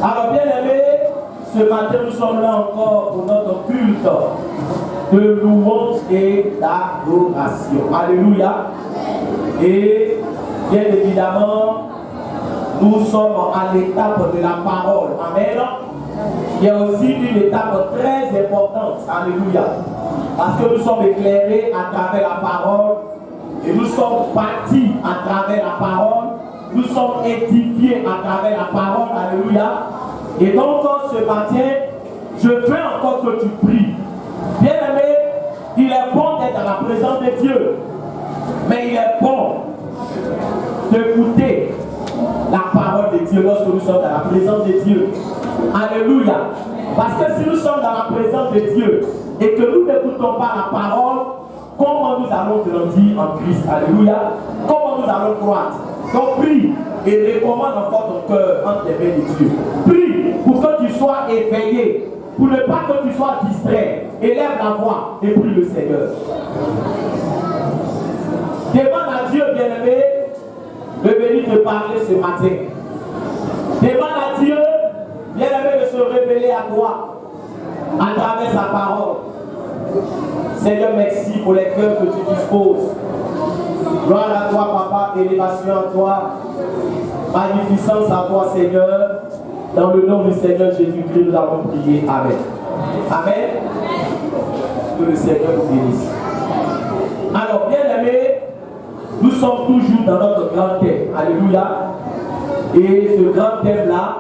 Alors bien aimé, ce matin nous sommes là encore pour notre culte de louange et d'adoration. Alléluia. Et bien évidemment, nous sommes à l'étape de la parole. Amen. Il y a aussi une étape très importante. Alléluia. Parce que nous sommes éclairés à travers la parole. Et nous sommes bâtis à travers la parole. Nous sommes édifiés à travers la parole. Alléluia. Et donc ce matin, je veux encore que tu pries. Bien aimé, il est bon d'être dans la présence de Dieu. Mais il est bon d'écouter la parole de Dieu lorsque nous sommes dans la présence de Dieu. Alléluia. Parce que si nous sommes dans la présence de Dieu et que nous n'écoutons pas la parole, comment nous allons grandir en Christ? Alléluia. Comment nous allons croître? Donc prie et recommande encore ton cœur entre les mains de Dieu. Prie pour que tu sois éveillé, pour ne pas que tu sois distrait. Élève la voix et prie le Seigneur. Demande à Dieu, bien-aimé, de venir te parler ce matin. Demande à Dieu, bien-aimé, de se révéler à toi à travers sa parole. Seigneur, merci pour les cœurs que tu disposes. Gloire à toi, Papa, élévation à toi, magnificence à toi, Seigneur. Dans le nom du Seigneur Jésus-Christ, nous avons prié. Amen. Amen. Que le Seigneur nous bénisse. Alors, bien-aimés, nous sommes toujours dans notre grand thème. Alléluia. Et ce grand thème-là,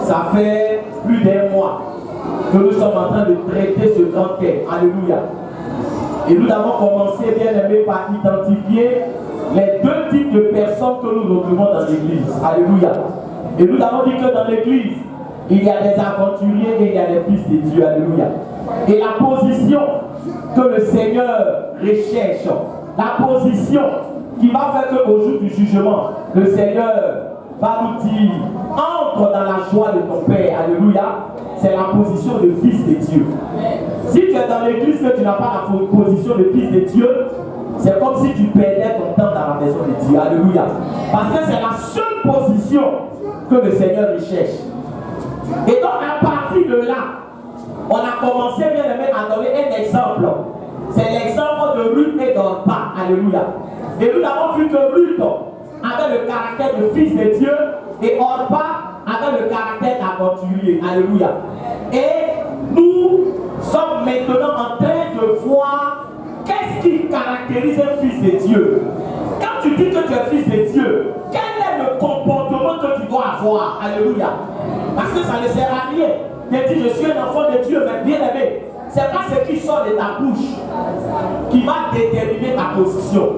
ça fait plus d'un mois que nous sommes en train de traiter ce grand thème. Alléluia. Et nous avons commencé, bien aimé, par identifier les deux types de personnes que nous retrouvons dans l'église. Alléluia. Et nous avons dit que dans l'église, il y a des aventuriers et il y a des fils de Dieu. Alléluia. Et la position que le Seigneur recherche, la position qui va faire qu'au jour du jugement, le Seigneur va nous dire, entre dans la joie de ton Père. Alléluia. C'est la position de fils de Dieu. Si tu es dans l'église que tu n'as pas la position de fils de Dieu, c'est comme si tu perdais ton temps dans la maison de Dieu. Alléluia. Parce que c'est la seule position que le Seigneur recherche. Et donc à partir de là, on a commencé, bien aimé, à donner un exemple. C'est l'exemple de Ruth et d'Orpa. Alléluia. Et nous avons vu que Ruth avait le caractère de fils de Dieu et Orpa avait le caractère d'aventurier. Alléluia. Et nous sommes maintenant en train de voir qu'est-ce qui caractérise un fils de Dieu. Quand tu dis que tu es fils de Dieu, quel est le comportement que tu dois avoir? Alléluia. Parce que ça ne sert à rien de dire je suis un enfant de Dieu, mais bien aimé, c'est pas ce qui sort de ta bouche qui va déterminer ta position,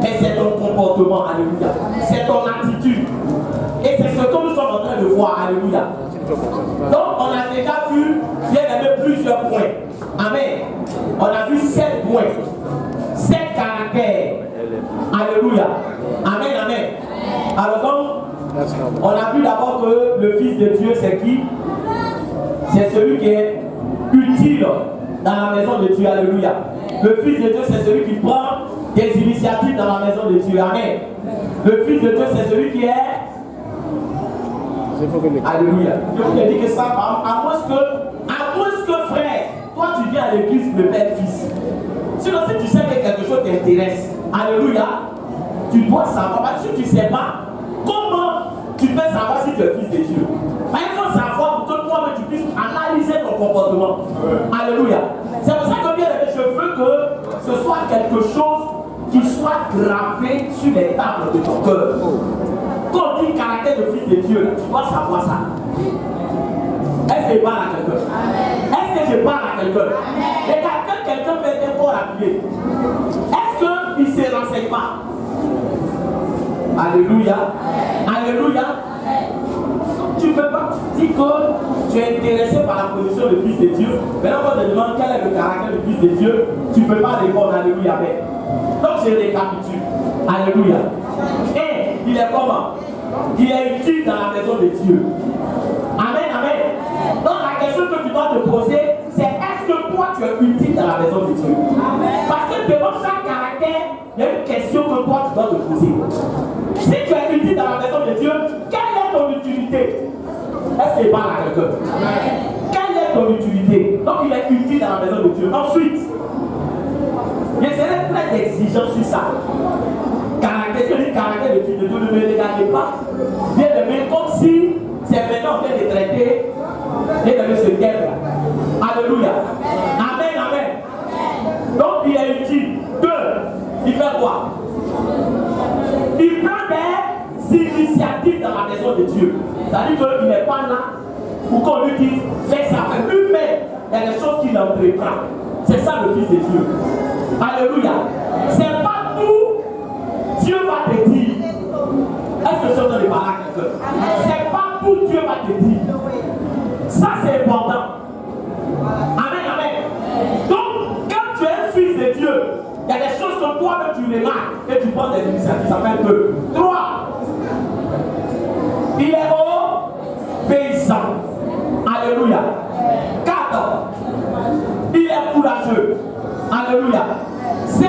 mais c'est ton comportement. Alléluia. C'est ton attitude. Et c'est ce que nous sommes en train de voir. Alléluia. Donc on a déjà vu, bien aimé, plusieurs points. Amen. On a vu 7 points, 7 caractères. Alléluia. Amen, amen. Alors donc, on a vu d'abord que le Fils de Dieu, c'est qui? C'est celui qui est utile dans la maison de Dieu. Alléluia. Le Fils de Dieu, c'est celui qui prend des initiatives dans la maison de Dieu. Amen. Le Fils de Dieu, c'est celui qui est... Alléluia. Je vous ai dit que ça, à moins que frère, toi tu viens à l'église le père fils. Sinon, si tu sais que quelque chose t'intéresse, alléluia, tu dois savoir. Si tu ne sais pas, comment tu peux savoir si tu es fils de Dieu? Mais il faut savoir pour que toi-même tu puisses analyser ton comportement. Alléluia. C'est pour ça que bien aimé, je veux que ce soit quelque chose qui soit gravé sur les tables de ton cœur. Quand on dit caractère de fils de Dieu, tu dois savoir ça. Est-ce que je parle à quelqu'un? Est-ce que je parle à quelqu'un? Et quand quelqu'un fait un corps appuyé, est-ce qu'il ne se renseigne pas? Alléluia. Alléluia. Tu ne peux pas dire que tu es intéressé par la position de fils de Dieu. Maintenant, quand on te demande quel est le caractère du fils de Dieu, tu ne peux pas répondre Alléluia. Donc, je récapitule. Alléluia. Et il est comment? Il est utile dans la maison de Dieu. Amen, amen. Donc, la question que tu dois te poser, c'est est-ce que toi tu es utile dans la maison de Dieu? Amen. Parce que devant chaque caractère, il y a une question que toi tu dois te poser. Si tu es utile dans la maison de Dieu, quelle est ton utilité? Est-ce est-ce qu'il parle à quelqu'un? Quelle est ton utilité? Donc il est utile dans la maison de Dieu. Ensuite, je serai très exigeant sur ça. Caractère de fils de Dieu, ne me regardez pas. Bien aimé, comme si c'est maintenant en train de traiter et de se guerre. Alléluia. Amen, amen. Donc il est utile. 2. Il fait quoi? Il prend des initiatives dans la maison de Dieu. C'est-à-dire qu'il n'est pas là pour qu'on lui dise fais ça. Lui-même, il y a des choses qu'il entreprend. C'est ça le Fils de Dieu. Alléluia. C'est pas tout Dieu va te dire. Est-ce que je suis en train de parler à quelqu'un? C'est pas tout Dieu va te dire. Ça c'est important. Amen, amen. Donc, quand tu es un fils de Dieu, il y a des choses que toi-même tu remarques et tu prends des initiatives. Ça fait 2. 3. Il est obéissant. Alléluia. 4. Il est courageux. Alléluia. 5.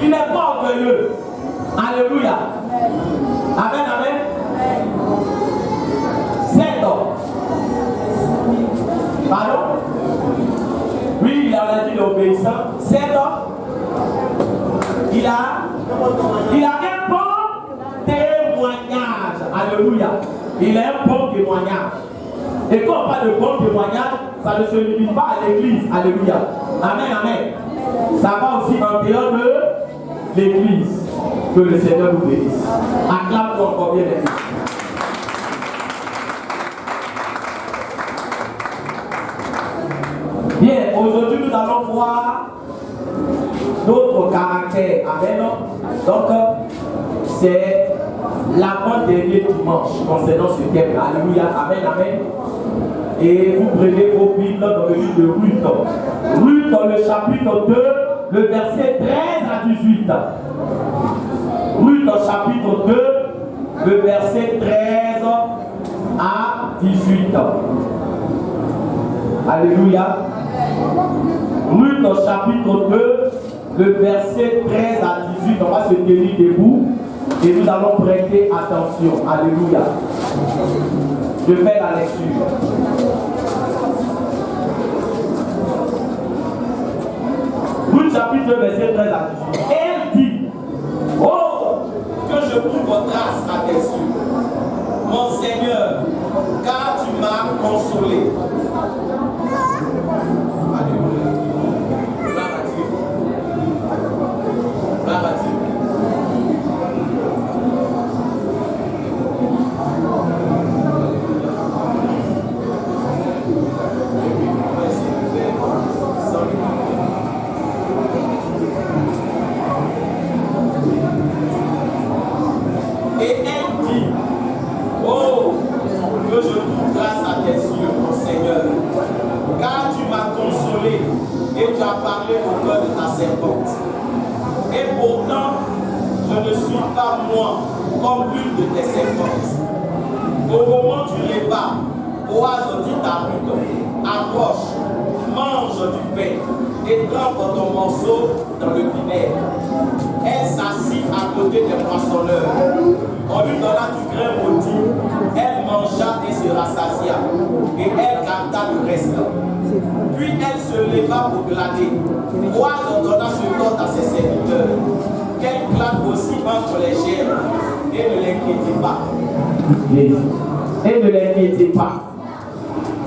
Il n'est pas orgueilleux. Alléluia. Amen, amen. 7. Pardon? Oui, il a dit l'obéissant. 7. Il a un bon témoignage. Alléluia. Il a un bon témoignage. Et quand on parle de bon témoignage, ça ne se limite pas à l'église. Alléluia. Amen, amen. Ça va aussi en dehors de l'église. Que le Seigneur nous bénisse. Acclame-nous encore bien l'église. Bien, aujourd'hui nous allons voir d'autres caractères. Amen. Donc, c'est l'avant-dernier dimanche concernant ce thème. Alléluia. Amen, amen. Et vous prenez vos Bibles dans le livre de Ruth. Ruth dans le chapitre 2, le verset 13 à 18. Ruth au chapitre 2, le verset 13 à 18. Alléluia. Ruth au chapitre 2, le verset 13 à 18. On va se tenir debout et nous allons prêter attention. Alléluia. Je fais la lecture. Ruth chapitre 2, verset 13 à 18. Et elle dit: oh, que je trouve grâce à tes yeux, mon Seigneur, car tu m'as consolé. Alléluia. Comme l'une de tes servantes. Au moment du repas, Boaz dit à Ruth: approche, mange du pain et trempe ton morceau dans le vinaigre. Elle s'assit à côté des moissonneurs. On lui donna du grain maudit. Elle mangea et se rassasia. Et elle garda le reste. Puis elle se leva pour glaner. Boaz donna ce ordre à ses serviteurs: qu'elle claque aussi entre les germes. Et ne l'inquiétez pas. Et ne l'inquiétez pas.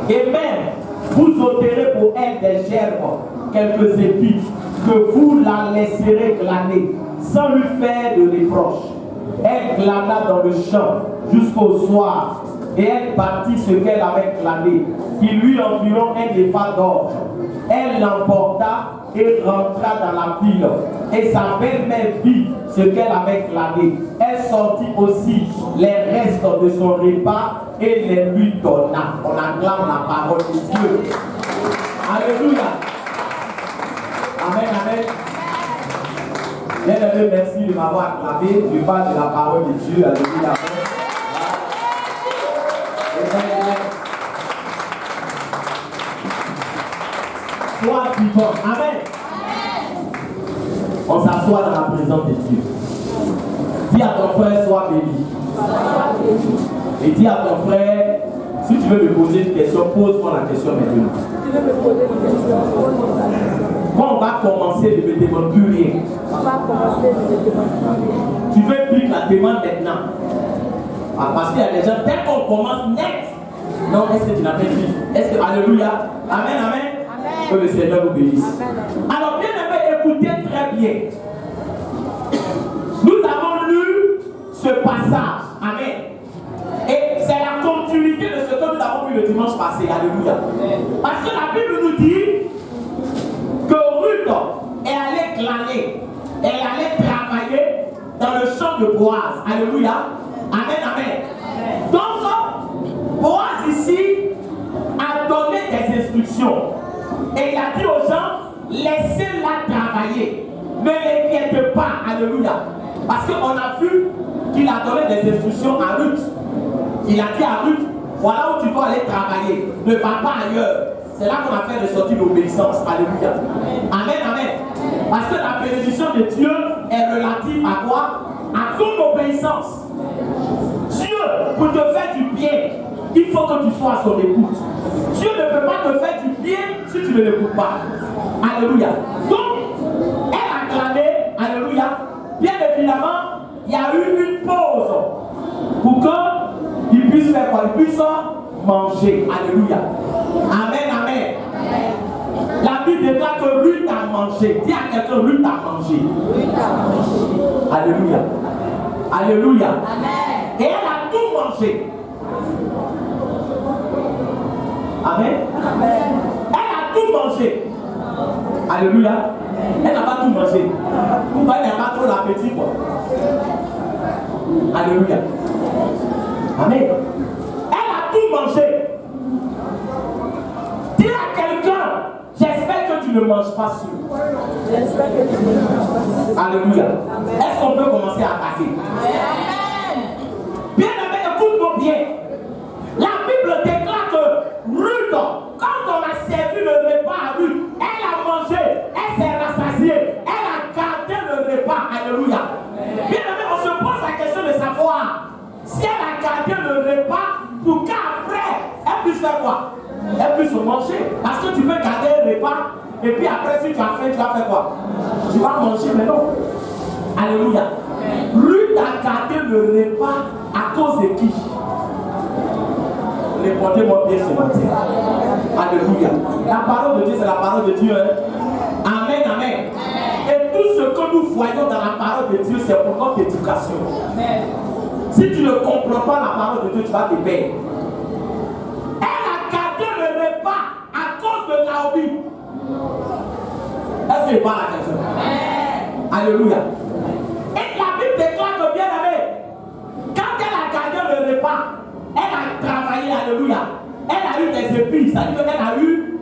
Et même, vous ôterez pour elle des gerbes, quelques épis, que vous la laisserez glaner, sans lui faire de reproche. Elle glana dans le champ jusqu'au soir, et elle bâtit ce qu'elle avait glané, qui lui environ un épha d'orge. Elle l'emporta et rentra dans la ville. Et sa belle-mère vit ce qu'elle avait glané. Elle sortit aussi les restes de son repas et les lui donna. On acclame la parole de Dieu. Alléluia. Amen, amen. Bien-aimé, merci de m'avoir acclamé. Je parle de la parole de Dieu. Alléluia. Sois vivant. Amen. On s'assoit dans la présence de Dieu. Dis à ton frère, sois béni. Et dis à ton frère, si tu veux me poser une question, pose-moi la question maintenant. Quand on va commencer, ne me demande plus rien. Tu veux plus que la demande maintenant. Ah, parce qu'il y a des gens, dès qu'on commence net, non, est-ce que tu n'as pas dit? Est-ce que, alléluia, amen, amen, que le Seigneur vous bénisse. Alors, bien aimé, écoutez très bien. Nous avons lu ce passage, amen. Et c'est la continuité de ce que nous avons vu le dimanche passé, alléluia. Parce que la Bible nous dit que Ruth est allée glaner, elle allait travailler dans le champ de Boaz, alléluia. Amen, amen. Donc, Boaz ici a donné des instructions. Et il a dit aux gens, laissez-la travailler. Ne l'inquiétez pas, alléluia. Parce qu'on a vu qu'il a donné des instructions à Ruth. Il a dit à Ruth, voilà où tu dois aller travailler. Ne va pas ailleurs. C'est là qu'on a fait ressortir l'obéissance, alléluia. Amen, amen. Parce que la bénédiction de Dieu est relative à quoi? À ton obéissance. Dieu, pour te faire du bien, il faut que tu sois à son écoute. Dieu ne peut pas te faire du bien si tu ne l'écoutes pas. Alléluia. Donc, elle a clamé, alléluia. Bien évidemment, il y a eu une pause pour qu'il puisse faire quoi? Il puisse manger. Alléluia. Amen, amen. La Bible déclare que Ruth a mangé. Dis à quelqu'un, Ruth a mangé. Alléluia. Alléluia. Amen. Et elle a tout mangé. Amen. Amen. Elle a tout mangé. Alléluia. Elle n'a pas tout mangé. Pourquoi elle n'a pas trop l'appétit, quoi? Alléluia. Amen. Elle a tout mangé. Dis à quelqu'un, j'espère que tu ne manges pas sûr. J'espère que tu ne manges pas sûr. Alléluia. Est-ce qu'on peut commencer à attaquer? Amen. Bien aimé, écoute-moi bien. La Bible déclare que Ruth, quand on a servi le repas à Ruth, elle a mangé, elle s'est rassasiée, elle a gardé le repas. Alléluia. Bien aimé, on se pose la question de savoir si elle a gardé le repas pour qu'après, elle puisse faire quoi? Elle puisse manger. Parce que tu peux garder le repas et puis après, si tu as faim, tu vas faire quoi? Tu vas manger, mais non. Alléluia. Ruth a gardé le repas à cause de qui? Répondez-moi bien ce matin. Alléluia. La parole de Dieu, c'est la parole de Dieu. Hein? Amen, amen. Et tout ce que nous voyons dans la parole de Dieu, c'est pour notre éducation. Si tu ne comprends pas la parole de Dieu, tu vas te perdre. Elle a gardé le repas à cause de Naomi. Est-ce qu'il parle à quelqu'un? Alléluia. Et la Bible déclare que bien aimé, quand elle a gardé le repas, elle a travaillé, alléluia. Elle a eu des épis, c'est-à-dire qu'elle a eu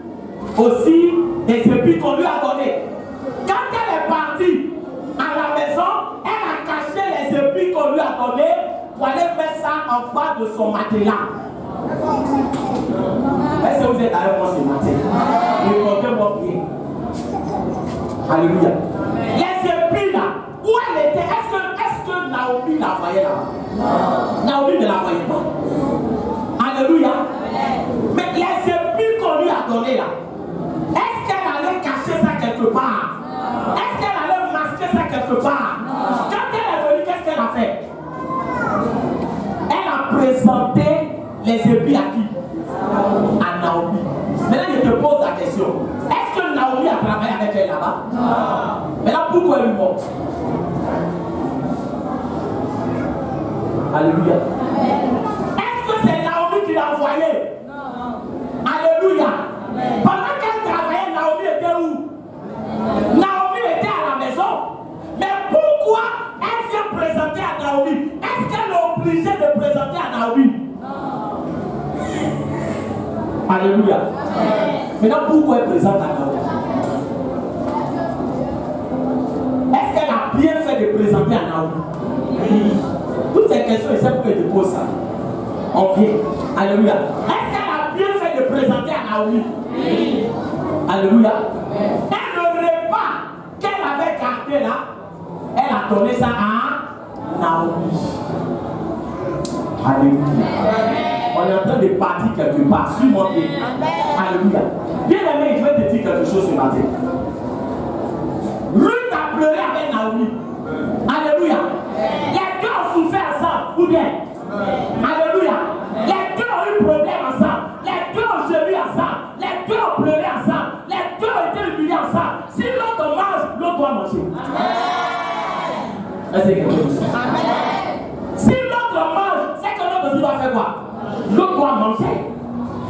aussi des épis qu'on lui a donnés. Quand elle est partie à la maison, elle a caché les épis qu'on lui a donnés pour aller mettre ça en bas de son matelas. Est-ce que vous êtes avec moi ce matin? Répondez-moi bien. Alléluia. Les épis là, où elle était? Est-ce que Naomi la voyait là? Naomi ne la voyait pas. Alléluia. Mais les épis qu'on lui a donnés là, est-ce qu'elle allait cacher ça quelque part? Est-ce qu'elle allait masquer ça quelque part? Quand elle est venue, qu'est-ce qu'elle a fait? Elle a présenté les épis à qui? À Naomi. Maintenant, je te pose la question. Est-ce que Naomi a travaillé avec elle là-bas? Non. Maintenant, pourquoi elle lui montre? Alléluia. Est-ce que c'est Naomi qui l'a envoyé? Non. Alléluia. Pendant qu'elle travaillait, Naomi était où? Naomi était à la maison. Mais pourquoi elle vient présenter à Naomi? Est-ce qu'elle est obligée de présenter à Naomi? Non. Alléluia. Maintenant, pourquoi elle présente à Naomi? Est-ce qu'elle a bien fait de présenter à Naomi? Oui. Toutes ces questions, c'est pour que je te pose ça. On vient. Alléluia. Est-ce qu'elle a bien fait de présenter à Naomi? Oui. Alléluia. Et le repas qu'elle avait gardé là, elle a donné ça à Naomi. Alléluia. On est en train de partir quelque part. Suis-moi bien. Alléluia. Bien aimé, je vais te dire quelque chose ce matin. Ruth a pleuré avec Naomi. Alléluia. Les deux ont souffert ensemble. Ou bien. Alléluia. Les deux ont eu problème ensemble. Les deux ont gémi ensemble. Les deux ont pleuré ensemble. Les deux ont été humiliés ensemble. Si l'autre mange, l'autre doit manger. Est-ce que quelque chose? Si l'autre mange, c'est que l'autre aussi doit faire quoi? L'autre doit manger.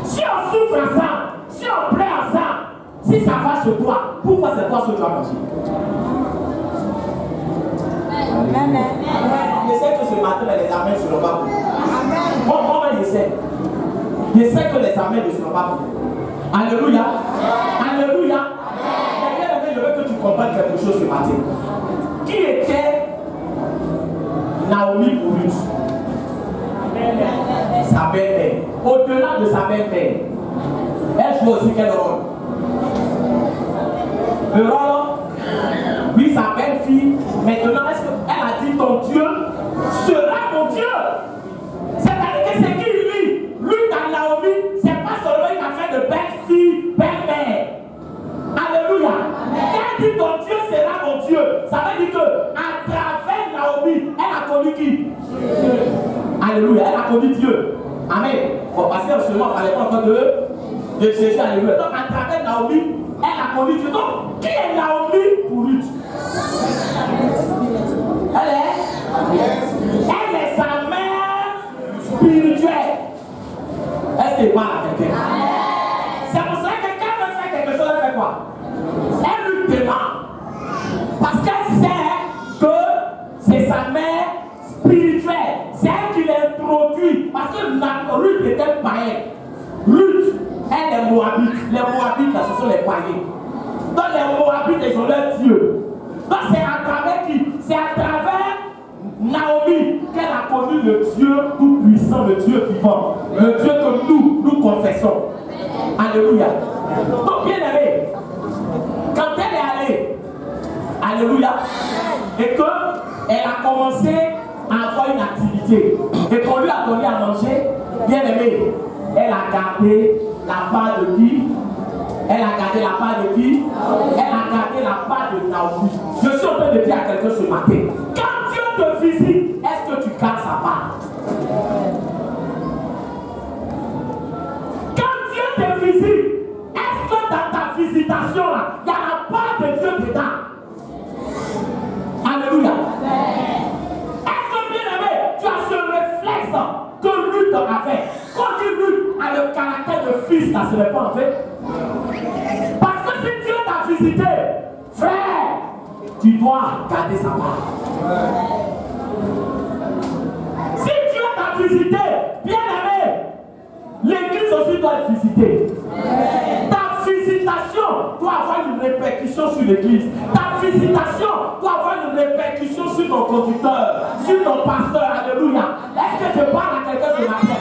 Si on souffre ensemble, si on pleure ensemble, si ça va chez toi, pourquoi c'est toi ce que tu dois manger? Je sais que ce matin, les amens ne seront pas pour. Moi, je sais. Je sais que les amens ne seront pas pour. Alléluia. Alléluia. Je veux que tu comprennes quelque chose ce matin. Qui était Naomi pour Ruth? Sa belle-mère. Au-delà de sa belle-mère, elle joue aussi quel rôle? Le rôle? Oui, sa belle-fille. Maintenant, est-ce qu'elle a dit ton Dieu sera mon Dieu? C'est-à-dire que c'est qui lui? Lui dans Naomi, c'est pas seulement une affaire de belle-fille, belle-mère. Alléluia. Quand elle dit ton Dieu sera mon Dieu, ça veut dire que à travers Naomi, elle a connu qui? Alléluia, elle a connu Dieu. Amen. Bon, parce que seulement on parlait pas encore de Jésus. Alléluia. Donc à travers Naomi, elle a connu Dieu. Donc, qui est Naomi pour Ruth? Elle est sa mère spirituelle. Est-ce qu'elle parle à quelqu'un? C'est pour ça que quand elle fait quelque chose, elle fait quoi? Elle lui demande. Parce qu'elle sait que c'est sa mère spirituelle. C'est elle qui l'introduit. Parce que Ruth était païenne. Ruth, elle est Moabite. Les Moabites, là, ce sont les païens. Donc les Moabites, ils ont leur Dieu. Donc c'est à travers qui? C'est à travers Naomi qu'elle a connu le Dieu tout-puissant, le Dieu vivant. Le Dieu que nous confessons. Alléluia. Donc bien aimé, quand elle est allée, alléluia, et qu'elle a commencé à avoir une activité, et qu'on lui a donné à manger, bien aimé, elle a gardé la part de qui? Elle a gardé la part de qui? Elle a gardé la part de Naomi. Je suis en train de dire à quelqu'un ce matin, quand Dieu te visite, est-ce que tu gardes sa part? Quand Dieu te visite, est-ce que dans ta visitation là, il y a la part de Dieu dedans? Alléluia. Est-ce que bien aimé, tu as ce réflexe que Ruth avait? Quand Ruth a le caractère de fils, là, ce n'est pas en fait. Parce que si Dieu t'a visité, frère, tu dois garder sa part. Si Dieu t'a visité, bien aimé, l'église aussi doit être visitée. Ta visitation doit avoir une répercussion sur l'église. Ta visitation doit avoir une répercussion sur ton conducteur, sur ton pasteur. Alléluia. Est-ce que je parle à quelqu'un ce matin?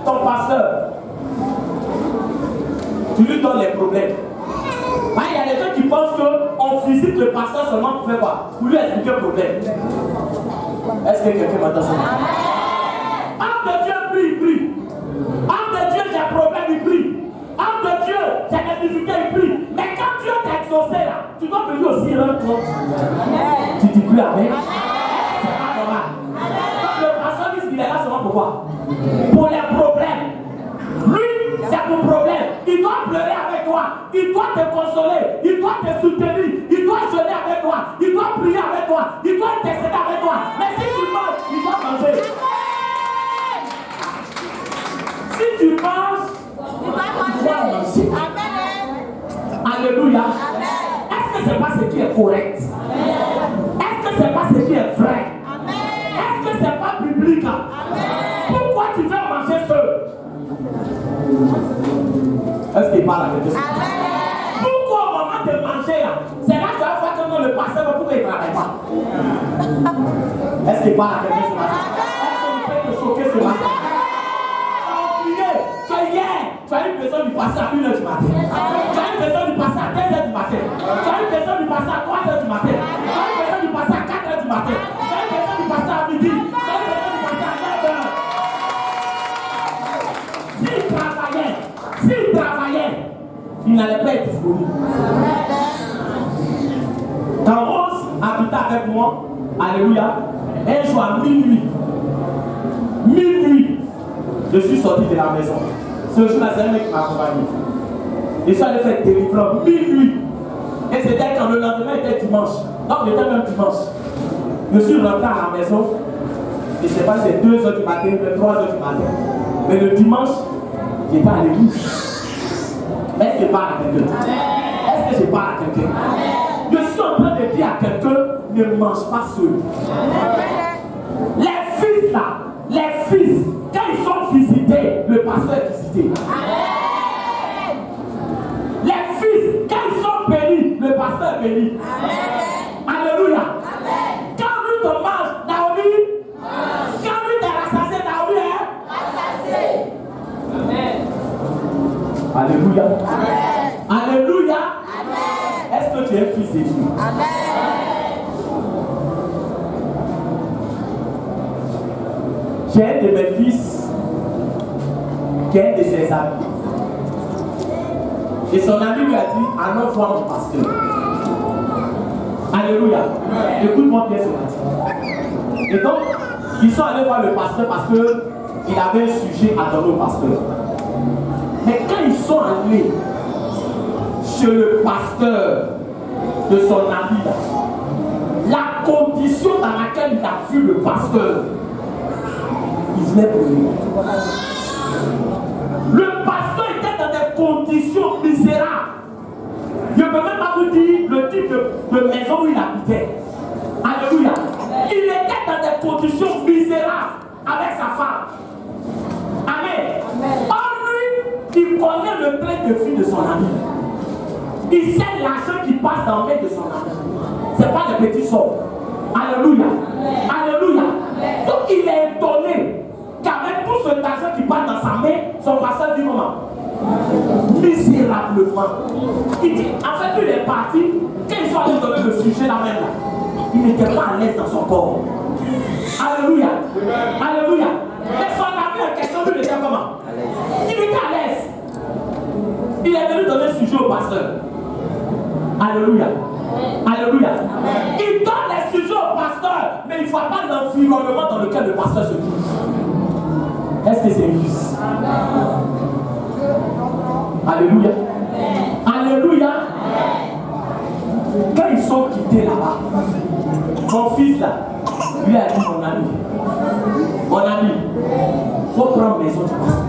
Ton pasteur, tu lui donnes les problèmes. Il y a des gens qui pensent qu'on visite le pasteur seulement pour faire quoi? Pour lui expliquer le problème. Est-ce que quelqu'un m'entend ça? Homme de Dieu, prie, prie. Homme de Dieu, j'ai un problème, il prie. Homme de Dieu, j'ai des difficultés, il prie. Mais quand Dieu t'a exaucé là, tu dois venir aussi rendre compte. Tu dis plus avec. C'est pas normal. Donc le pasteur dit qu'il est là seulement pour quoi? Pour les problèmes. Lui, c'est pour problème. Il doit pleurer avec toi. Il doit te consoler. Il doit te soutenir. Il doit jeûner avec toi. Il doit prier avec toi. Il doit intercéder avec toi. Mais si tu manges, il doit manger. Si tu manges, il doit manger. Alléluia. Est-ce que c'est pas ce qui est correct? Est-ce que c'est pas ce qui est vrai? Est-ce que c'est pas biblique? Pourquoi tu veux manger seul? Est-ce qu'il parle à quelque chose? Pourquoi au moment de manger là, c'est là que tu vas voir que le pasteur, pourquoi il ne travaille pas? Est-ce qu'il parle à quelque chose ce matin? Est-ce que vous pouvez te choquer ce matin? Tu as oublié que hier, tu as eu besoin du pasteur à 1h du matin. Tu as eu besoin du pasteur à 2h du matin. Tu as eu besoin du pasteur à 3h du matin. Tu as eu besoin du pasteur à 4h du matin. Tu as eu besoin du pasteur à midi. Tu as eu besoin n'allait pas être disponible. Quand Rose habitait avec moi, alléluia, un jour à minuit, je suis sorti de la maison. Ce jour-là, c'est un mec qui m'a accompagné. Et je suis allé faire délivrance minuit. Et c'était quand le lendemain était dimanche. Donc, il était même dimanche. Je suis rentré à la maison. Et je ne sais pas si c'est 2h du matin, 3h du matin. Mais le dimanche, j'étais à l'église. Est-ce que je parle à quelqu'un? Est-ce que je parle à quelqu'un? Je suis en train de dire à quelqu'un, ne mange pas seul. Les fils là, les fils, quand ils sont visités, le pasteur est visité. Les fils, quand ils sont bénis, le pasteur est béni. Alléluia. Quand lui te mange, Naomi, quand lui t'es rassasié, Naomi est rassasié. Alléluia. Alléluia. Est-ce que tu es fils de Dieu? J'ai un de mes fils qui est un de ses amis. Et son ami lui a dit, allons voir mon pasteur. Alléluia. Écoute-moi bien ce matin. Et donc, ils sont allés voir le pasteur parce qu'il avait un sujet à donner au pasteur. Mais quand ils sont allés chez le pasteur de son ami, la condition dans laquelle il a vu le pasteur, il venait pleurer. Le pasteur était dans des conditions misérables. Je ne peux même pas vous dire le type de maison où il habitait. Alléluia. Il était dans des conditions misérables avec sa femme. Amen. Or lui, il connaît le train de vie de son ami. Il sait l'argent qui passe dans le main de son ami. Ce n'est pas des petits sommes. Alléluia. Alléluia. Donc il est étonné qu'avec tout cet argent qui passe dans sa main, son pasteur dit comment? Misérablement. Il dit, en fait, lui, il est parti. Quand ils sont allés donner le sujet là même là, il n'était pas à l'aise dans son corps. Alléluia. Alléluia. Mais son ami en question, lui, il était comment? Il était à l'aise. Il est venu donner le sujet au pasteur. Alléluia. Alléluia. Il donne les sujets au pasteur, mais il ne voit pas l'environnement dans lequel le pasteur se trouve. Est-ce que c'est un fils? Alléluia. Alléluia. Quand ils sont quittés là-bas, mon fils là, lui a dit, mon ami, il faut prendre maison du pasteur.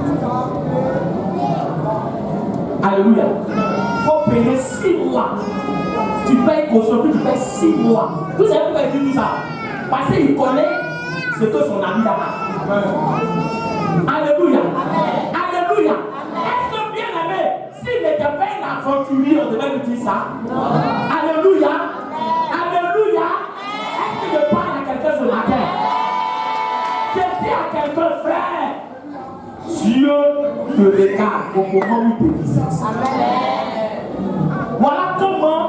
Alléluia. Il faut payer 6 mois. Tu payes caution, tu payes 6 mois. Vous savez pourquoi il dit tout ça? Parce qu'il connaît ce que son ami a. Alléluia. Alléluia. Est-ce que bien aimé, s'il n'était pas un aventurier, on devait lui dire ça? Alléluia. Alléluia. Est-ce que je parle à quelqu'un ce matin? Je dis à quelqu'un, frère, Dieu te regarde au moment où il te visite. Voilà comment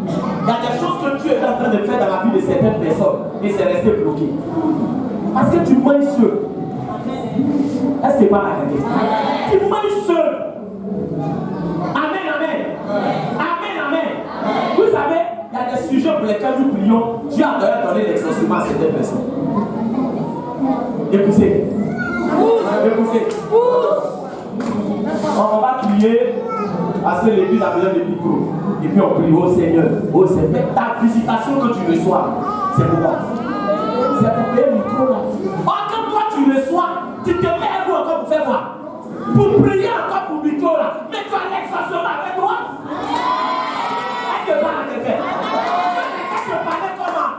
il y a des choses que Dieu est en train de faire dans la vie de certaines personnes et c'est resté bloqué. Parce que tu manges seul. Est-ce que tu parles à quelqu'un? Tu manges seul. Amen, amen. Amen, amen. Vous savez, il y a des sujets pour lesquels nous prions. Dieu a d'ailleurs donné l'exorcisme à certaines personnes. Écoutez. Écoutez. On va prier parce que l'église a besoin de micro. Et puis on prie au Seigneur. Oh Seigneur, ta visitation que tu reçois, c'est pour quoi? C'est pour payer le micro là. Or, quand toi tu reçois, tu te mets à vous encore pour faire quoi? Pour prier encore pour le micro là. Mais tu as l'exorcisme avec toi? Est-ce que tu parles à quelqu'un? Est-ce que tu parlais comment?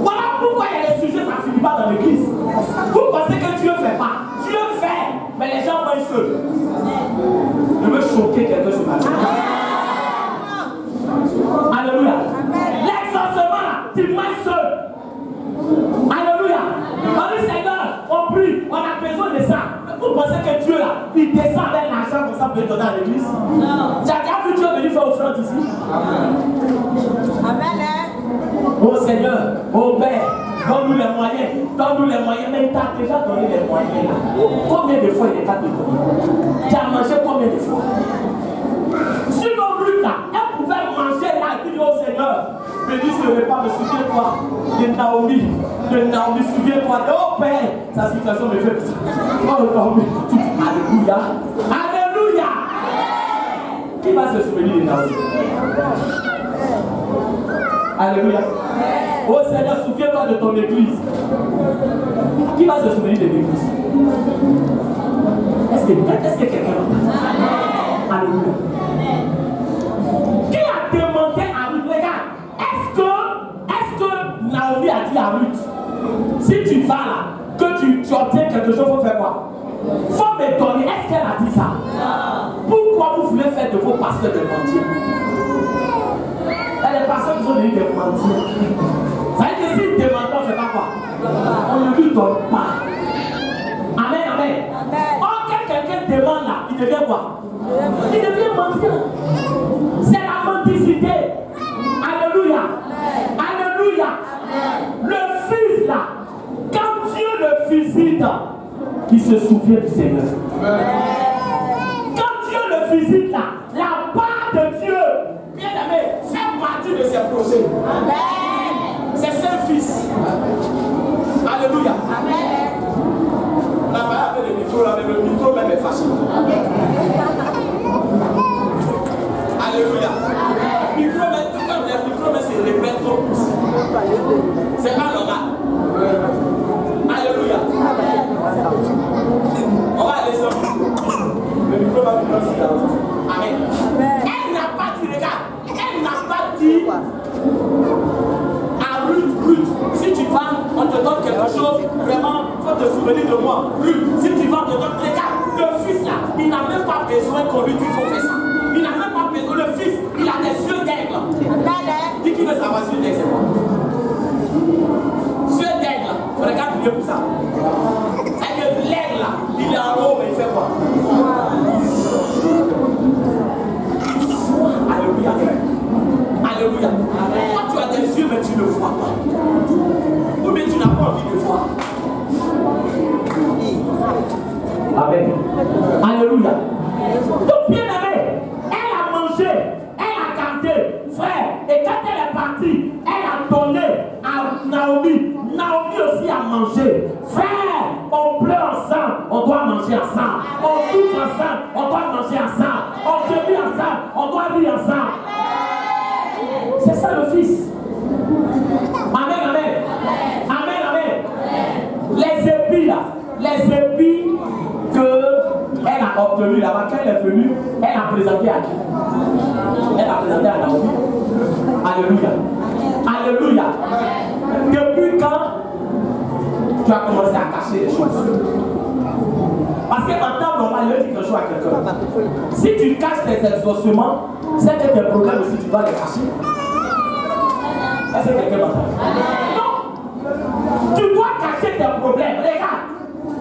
Voilà pourquoi il y a des sujets, ça ne finit pas dans l'église. Vous pensez que Dieu ne fait pas? Dieu fait, mais les gens vont seuls. Je veux choquer quelqu'un ce matin. Alléluia. L'exorcisme là, tu manges seul. Alléluia. On dit Seigneur, on prie, on a besoin de ça. Vous pensez que Dieu là, il descend avec l'argent comme ça pour donner à l'église? Non. Tu as déjà vu Dieu venir faire offrande ici? Amen. Oh Seigneur, oh Père, donne-nous les moyens, donne-nous les moyens, mais il t'a déjà donné les moyens là. Combien de fois il t'a donné? Tu as mangé combien de fois? bénis ce repas, mais souviens-toi de Naomi. Souviens-toi de oh Père. Sa situation me fait petit. Oh Naomi. Alléluia. Alléluia. Qui va se souvenir de Naomi? Alléluia. Oh Seigneur, souviens-toi de ton église. Qui va se souvenir de l'église? Est-ce que quelqu'un va? Alléluia. Qui a demandé à Ruth? Regarde, est-ce que Naomi a dit à Ruth, si tu vas là, que tu obtiens quelque chose, il faut faire quoi? Il faut me donner. Est-ce qu'elle a dit ça? Pourquoi vous voulez faire de vos pasteurs des mendiants? Les pasteurs qui sont devenus des mendiants. Ça veut dire que s'ils demandent, on ne fait pas quoi? On ne lui donne pas. Amen, amen. Or, quand quelqu'un demande là, il devient quoi? Il devient mendiant. C'est la mendicité. Alléluia. Alléluia. Le fils là, quand Dieu le visite, il se souvient du Seigneur. Quand Dieu le visite là, la part de Dieu, bien aimé, fait partie de ses projets. C'est son fils. Alléluia. La parole avec le micro là, mais le micro même est fâché. Alléluia. Le micro même se répète trop plus. C'est pas normal. Alléluia. On va aller sur le micro va venir aussi. Amen. Elle n'a pas dit, regarde, elle n'a pas dit à Ruth, si tu vas, on te donne quelque chose, vraiment, il faut te souvenir de moi. Ruth, si tu vas, on te donne, regarde, le fils là, il n'a même pas besoin qu'on lui dise qu'il faut faire ça. Il n'a même pas besoin, le fils, il a des yeux d'aigle. Dis qui veut savoir yeux d'aigle, c'est quoi? Yeux d'aigle, regarde bien pour ça. C'est que l'aigle là, il est en haut, mais il fait quoi? Alléluia. Alléluia. Quand tu as des yeux, mais tu ne vois pas. Ou bien tu n'as pas envie de voir. Amen. Alléluia. Donc, bien aimé, elle a mangé, elle a gardé, frère. Et quand elle est partie, elle a donné à Naomi. Naomi aussi a mangé. Frère, on pleure ensemble, on doit manger ensemble. On souffre ensemble, on doit manger ensemble. On gémit ensemble, on doit rire ensemble. C'est ça le fils. Amen, amen. Amen, amen. Les épis là, les épis qu'elle a obtenus là-bas, quand elle est venue, elle a présenté à qui? Elle a présenté à Naomi. Alléluia. Alléluia. Depuis quand tu as commencé à cacher les choses? Parce que en temps normal, il dit quelque chose à quelqu'un. Si tu caches tes exaucements, c'est que tes problèmes aussi, tu dois les cacher. Est-ce que quelqu'un m'entend? Non! Tu dois cacher tes problèmes. Regarde,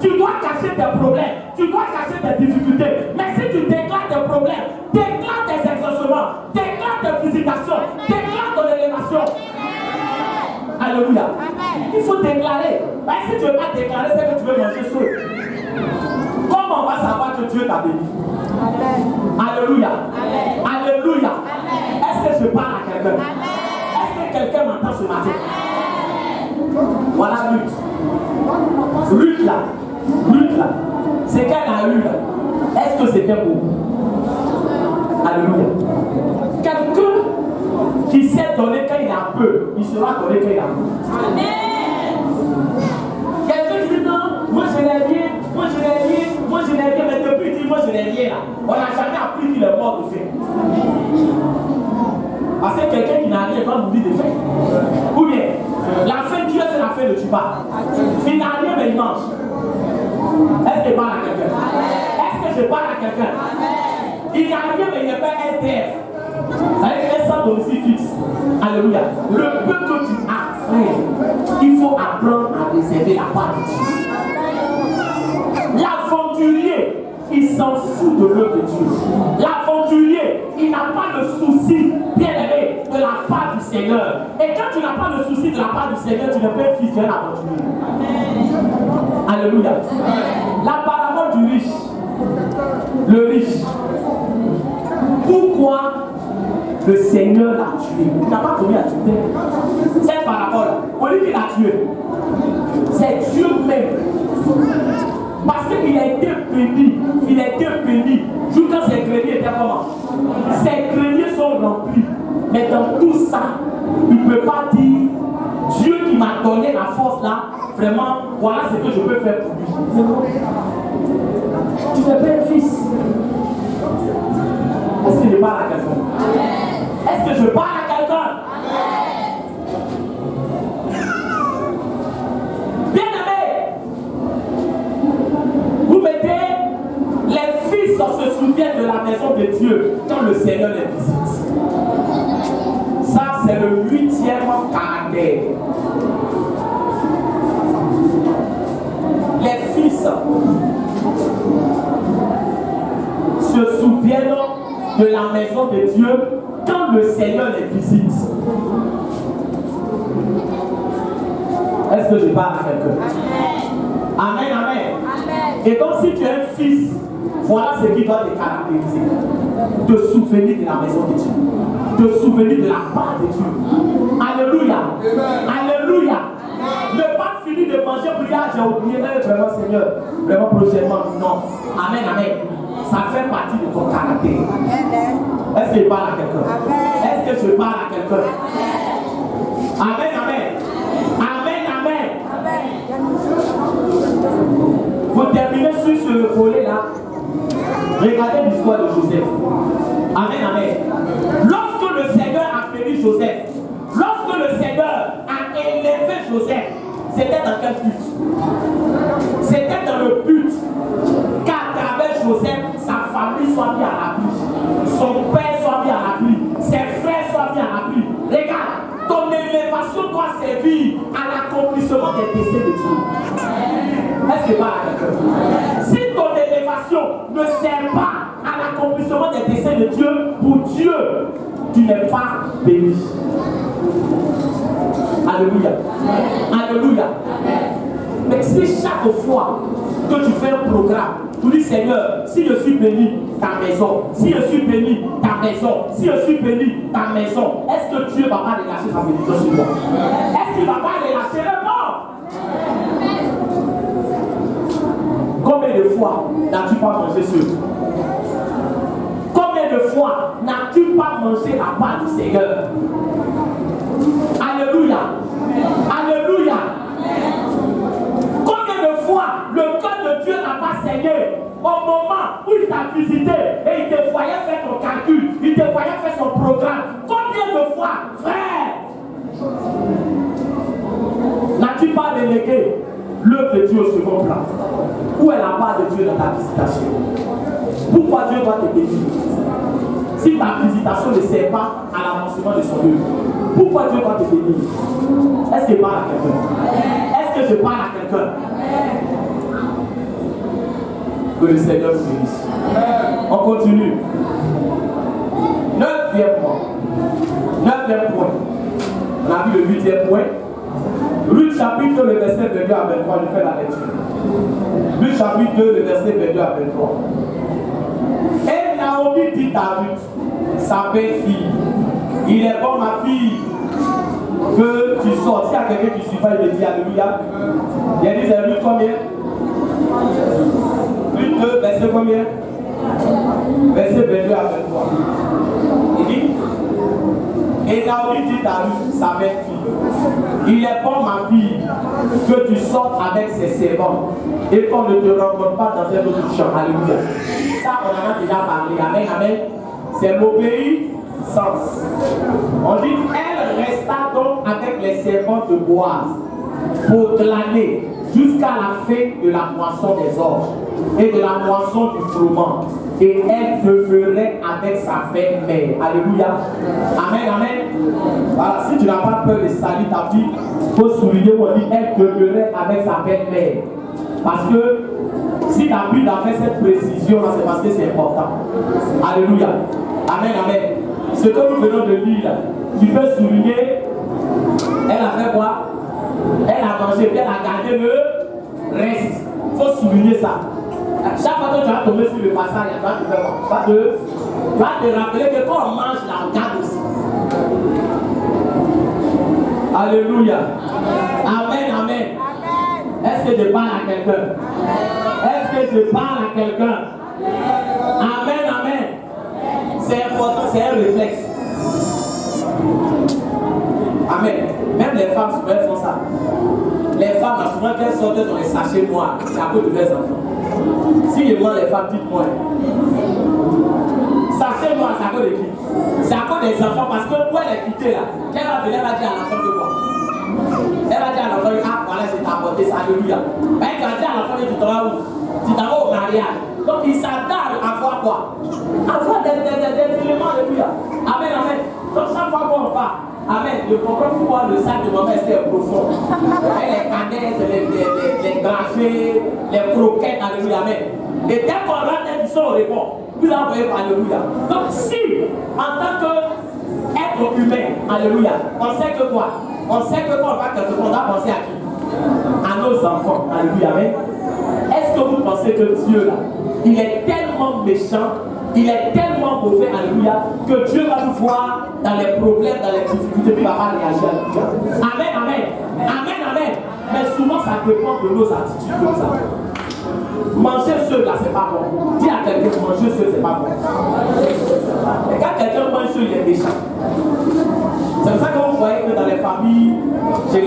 tu dois cacher tes problèmes. Tu dois cacher tes difficultés. Mais si tu déclares tes problèmes, déclare tes exaucements, déclare tes visitations, déclare ton élévation. Alléluia. Il faut déclarer. Ben, si tu ne veux pas déclarer, c'est que tu veux manger seul. Comment on va savoir que Dieu t'a béni? Alléluia. Alléluia. Est-ce que je parle à quelqu'un? Est-ce que quelqu'un m'entend ce matin? Voilà Ruth là, ce qu'elle a eu là, est-ce que c'était beau? Alléluia. Quelqu'un qui sait donner quand il a peu, il sera donné quand il a peu. Amen. Quelqu'un qui dit non, moi je n'ai rien, mais depuis qu'il dit moi je n'ai rien là, on n'a jamais appris qu'il est mort de faim. Parce que quelqu'un qui n'a rien va mourir de faim. Ou bien, la faim, Dieu c'est la faim de Tuba. Il n'a rien mais il mange. Est-ce que je parle à quelqu'un? Est-ce que je parle à quelqu'un? Il n'a rien mais il n'est pas SDF. Ça veut dire sans domicile fixe. Alléluia. Le peu que tu as, frère, il faut apprendre à réserver la part de Dieu. L'aventurier, il s'en fout de l'œuvre de Dieu. L'aventurier, il n'a pas le souci, bien aimé, de la part du Seigneur. Et quand tu n'as pas le souci de la part du Seigneur, tu ne peux fils d'un aventurier. Alléluia. La parabole du riche. Le riche. Pourquoi le Seigneur l'a tué. Il n'a pas commis adultère. Cette parabole, on dit qu'il l'a tué. C'est Dieu même. Parce qu'il a été béni. Il a été béni. Juste quand ses greniers étaient comment? Ses greniers sont remplis. Mais dans tout ça, il ne peut pas dire Dieu qui m'a donné la force là, vraiment, voilà ce que je peux faire pour lui. Tu n'es pas un fils. Est-ce que je parle à quelqu'un? Est-ce que je parle à quelqu'un? Bien-aimé, vous mettez les fils se souviennent de la maison de Dieu quand le Seigneur les visite. Ça, c'est le 8e caractère. Les fils se souviennent de la maison de Dieu quand le Seigneur les visite. Est-ce que je parle à quelqu'un? Amen, amen. Et donc si tu es un fils, voilà ce qui doit te caractériser. Te souvenir de la maison de Dieu. Te souvenir de la part de Dieu. Alléluia. Alléluia. Ne pas finir de manger, prier, j'ai oublié, mais vraiment Seigneur, vraiment prochainement, non. Amen, amen. Ça fait partie de ton caractère. Est-ce que je parle à quelqu'un? Est-ce que je parle à quelqu'un? Amen, amen. Amen, amen. Vous terminez sur ce volet-là. Regardez l'histoire de Joseph. Amen, amen. Lorsque le Seigneur a béni Joseph, lorsque le Seigneur a élevé Joseph, c'était dans quel but? C'était dans le but qu'à travers Joseph, sa famille soit mise à l'abri, son père soit mis à l'abri, ses frères soient mis à l'abri. Regarde, ton élévation doit servir à l'accomplissement des desseins de Dieu. Est-ce que parle à quelqu'un? Si ton élévation ne sert pas à l'accomplissement des desseins de Dieu, pour Dieu, tu n'es pas béni. Alléluia. Alléluia. Mais si chaque fois que tu fais un programme, tu dis Seigneur, si je suis béni, ta maison, si je suis béni, ta maison, si je suis béni, ta maison, est-ce que Dieu ne va pas relâcher sa bénédiction sur toi? Est-ce qu'il ne va pas relâcher le mort? Combien de fois n'as-tu pas mangé sur? Combien de fois n'as-tu pas mangé la part du Seigneur? Alléluia. Alléluia. Combien de fois le cœur de Dieu n'a pas saigné au moment où il t'a visité et il te voyait faire ton calcul, il te voyait faire son programme? Combien de fois, frère, n'as-tu pas délégué l'œuvre de Dieu au second plan? Où est la part de Dieu dans ta visitation? Pourquoi Dieu doit te bénir? Si ta visitation ne sert pas à l'avancement de son œuvre, pourquoi Dieu doit te bénir? Est-ce que je parle à quelqu'un? Est-ce que je parle à quelqu'un? Que le Seigneur nous bénisse. On continue. 9e point. 9e point. On a vu le 8e point. Ruth chapitre 2, le verset 22 à 23, je fais la lecture. Ruth chapitre 2, le verset 22 à 23. Et Naomi dit à Ruth, sa belle-fille, il est bon ma fille que tu sortes. S'il y a quelqu'un qui suit pas, il me dit alléluia. Il a dit c'est Ruth combien? Ruth 2, verset combien? Verset 22 à 23. Il dit, et Naomi dit à Ruth, sa belle-fille, il est bon ma fille que tu sortes avec ses servants et qu'on ne te rencontre pas dans un autre champ. Alléluia. Ça, on en a déjà parlé. Amen, amen. C'est l'obéissance. On dit, elle resta donc avec les servants de Boaz pour glaner jusqu'à la fin de la moisson des orges et de la moisson du froment. Et elle demeurait avec sa belle-mère. Alléluia. Amen, amen. Voilà, si tu n'as pas peur de salir ta vie, il faut souligner qu'on dit elle demeurait avec sa belle-mère. Parce que si la Bible a fait cette précision, c'est parce que c'est important. Alléluia. Amen, amen. Ce que nous venons de lire, tu peux souligner, elle a fait quoi? Elle a mangé, puis elle a gardé le reste. Il faut souligner ça. Chaque fois que tu vas tomber sur le passage, tu vas te faire quoi? Tu vas te rappeler que quand on mange, là, on garde aussi. Alléluia. Amen, amen. Est-ce que je parle à quelqu'un? Est-ce que je parle à quelqu'un? Amen, amen. C'est important, c'est un réflexe. Amen. Même les femmes, souvent, elles font ça. Les femmes, souvent, qu'elles sortent dans les sachets noirs, c'est à cause de leurs enfants. Si je demande les femmes, dites-moi. Sachet noir, c'est à cause de qui? C'est à cause des enfants, parce que où elle est quittée là, qu'elle va venir, elle va dire à l'enfant de quoi? Elle va dire à l'enfant, ah voilà, c'est ta beauté, alléluia. Mais elle va dire à l'enfant, tu t'en vas où? Tu t'en vas au mariage. Donc il s'attardent à voir quoi? À voir des éléments, alléluia. Amen, amen. Donc chaque fois qu'on va, amen, je comprends pourquoi le sac de ma mère c'est profond. Les canettes, les dragées, les croquettes, alléluia, amen. Et dès qu'on rentre, ils sont au répond. Vous envoyez par alléluia. Donc si, en tant qu'être humain, alléluia, on sait que quoi? On sait que quand on va quelque part, on doit penser à qui? À nos enfants, alléluia, amen. Est-ce que vous pensez que Dieu là, il est tellement méchant, il est tellement mauvais, alléluia, que Dieu va nous voir dans les problèmes, dans les difficultés, puis il va pas réagir, alléluia. Amen, amen, amen, amen. Mais souvent ça dépend de nos attitudes que nous avons. Manger seul là, c'est pas bon. Dis à quelqu'un, manger seul, c'est pas bon. Et quand quelqu'un mange seul, il est méchant. C'est pour ça que vous voyez que dans les familles, chez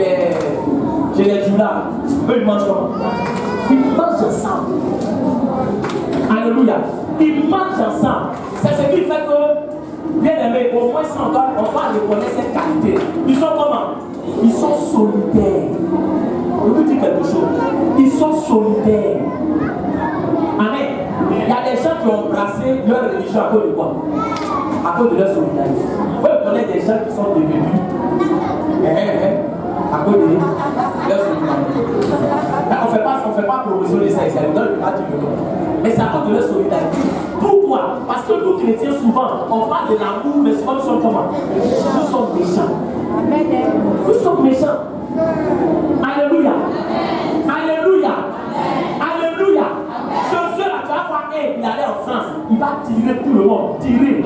les Judas, eux ils mangent comment? Ils mangent ensemble. Alléluia. Ils mangent ensemble. C'est ce qui fait que, bien aimé, au moins sans doute, on va reconnaître cette qualité. Ils sont comment? Ils sont solidaires. Je vous dis quelque chose. Ils sont solidaires. Amen. Il y a des gens qui ont embrassé leur religion à cause de quoi? À cause de leur solidarité. Vous connaissez des gens qui sont devenus à cause de leur solidarité. On ne fait pas promotion de ça, ça ne donne pas du tout. Mais c'est à cause de leur solidarité. Pourquoi? Parce que nous chrétiens, souvent, on parle de l'amour, mais souvent nous sommes comment? Nous sommes méchants. Nous sommes méchants. Alléluia. Alléluia. Alléluia. Ce là, tu vas voir, il allait en France, il va tirer tout le monde. Tirer.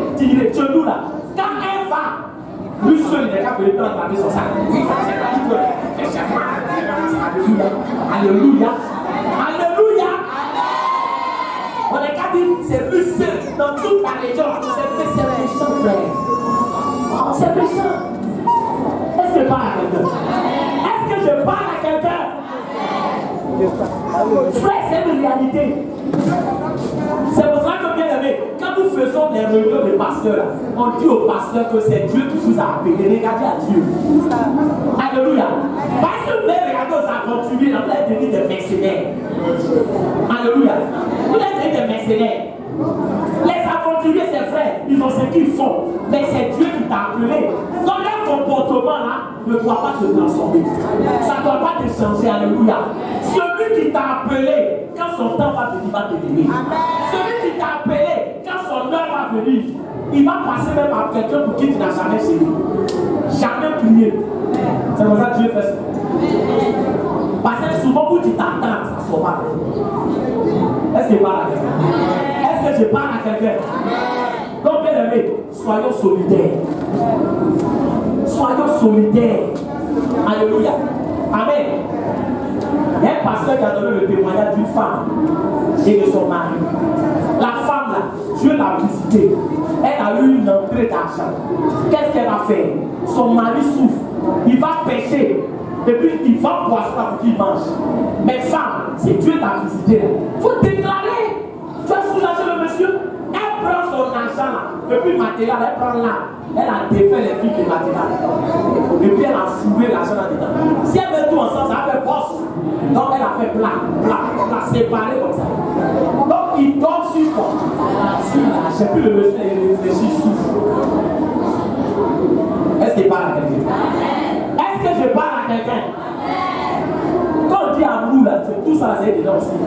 Chez nous là. Quand elle va, lui seul, il est capable de prendre son sac. Alléluia. Alléluia. On est qu'à dire, c'est lui seul dans toute la région. C'est méchant, frère. C'est méchant. Est-ce que je parle à quelqu'un? Est-ce que je parle à quelqu'un? Frère, c'est une réalité. C'est pour ça que, bien aimé, quand nous faisons des réunions de pasteurs, on dit au pasteur que c'est Dieu qui vous a appelé. Regardez à Dieu. Alléluia. Parce que vous allez regarder aux aventuriers, vous allez devenir des mercenaires. Alléluia. Vous allez devenir des mercenaires. Les aventuriers, c'est vrai, ils ont ce qu'ils font, mais c'est Dieu qui t'a appelé. Donc leur comportement là ne doit pas te transformer. Ça ne doit pas te changer, alléluia. Celui qui t'a appelé, quand son temps va venir, il va te donner. Celui qui t'a appelé, quand son heure va venir, il va passer même par quelqu'un pour qui tu n'as jamais chez lui. Jamais prié. C'est pour ça que Dieu fait ça. Parce que souvent où tu t'attends, ça ne sort pas. Est-ce que je parle à quelqu'un? Est-ce que je parle à quelqu'un? Donc, bien aimé, soyons solidaires. Soyons solidaires. Alléluia. Amen. Il y a un pasteur qui a donné le témoignage d'une femme et de son mari. La femme là, Dieu l'a visitée. Elle a eu une entrée d'argent. Qu'est-ce qu'elle va faire? Son mari souffre. Il va pêcher. Et puis il va poisson pour qu'il mange. Mais femme, c'est Dieu t'a visité. Il faut déclarer. Tu as soulagé le monsieur. Elle prend son argent là. Et puis matériel, elle prend là. Elle a défait les filles de matériel. Et puis elle a fourré l'argent là-dedans. Si elle met tout ensemble, ça fait bosse. Donc elle a fait plat, séparé comme ça. Donc il tombe sur quoi? Sur l'argent. Puis le monsieur réfléchit, souffre. Est-ce qu'il parle à quelqu'un? Est-ce que je parle à quelqu'un? Quand on dit amour là, tout ça c'est dedans aussi.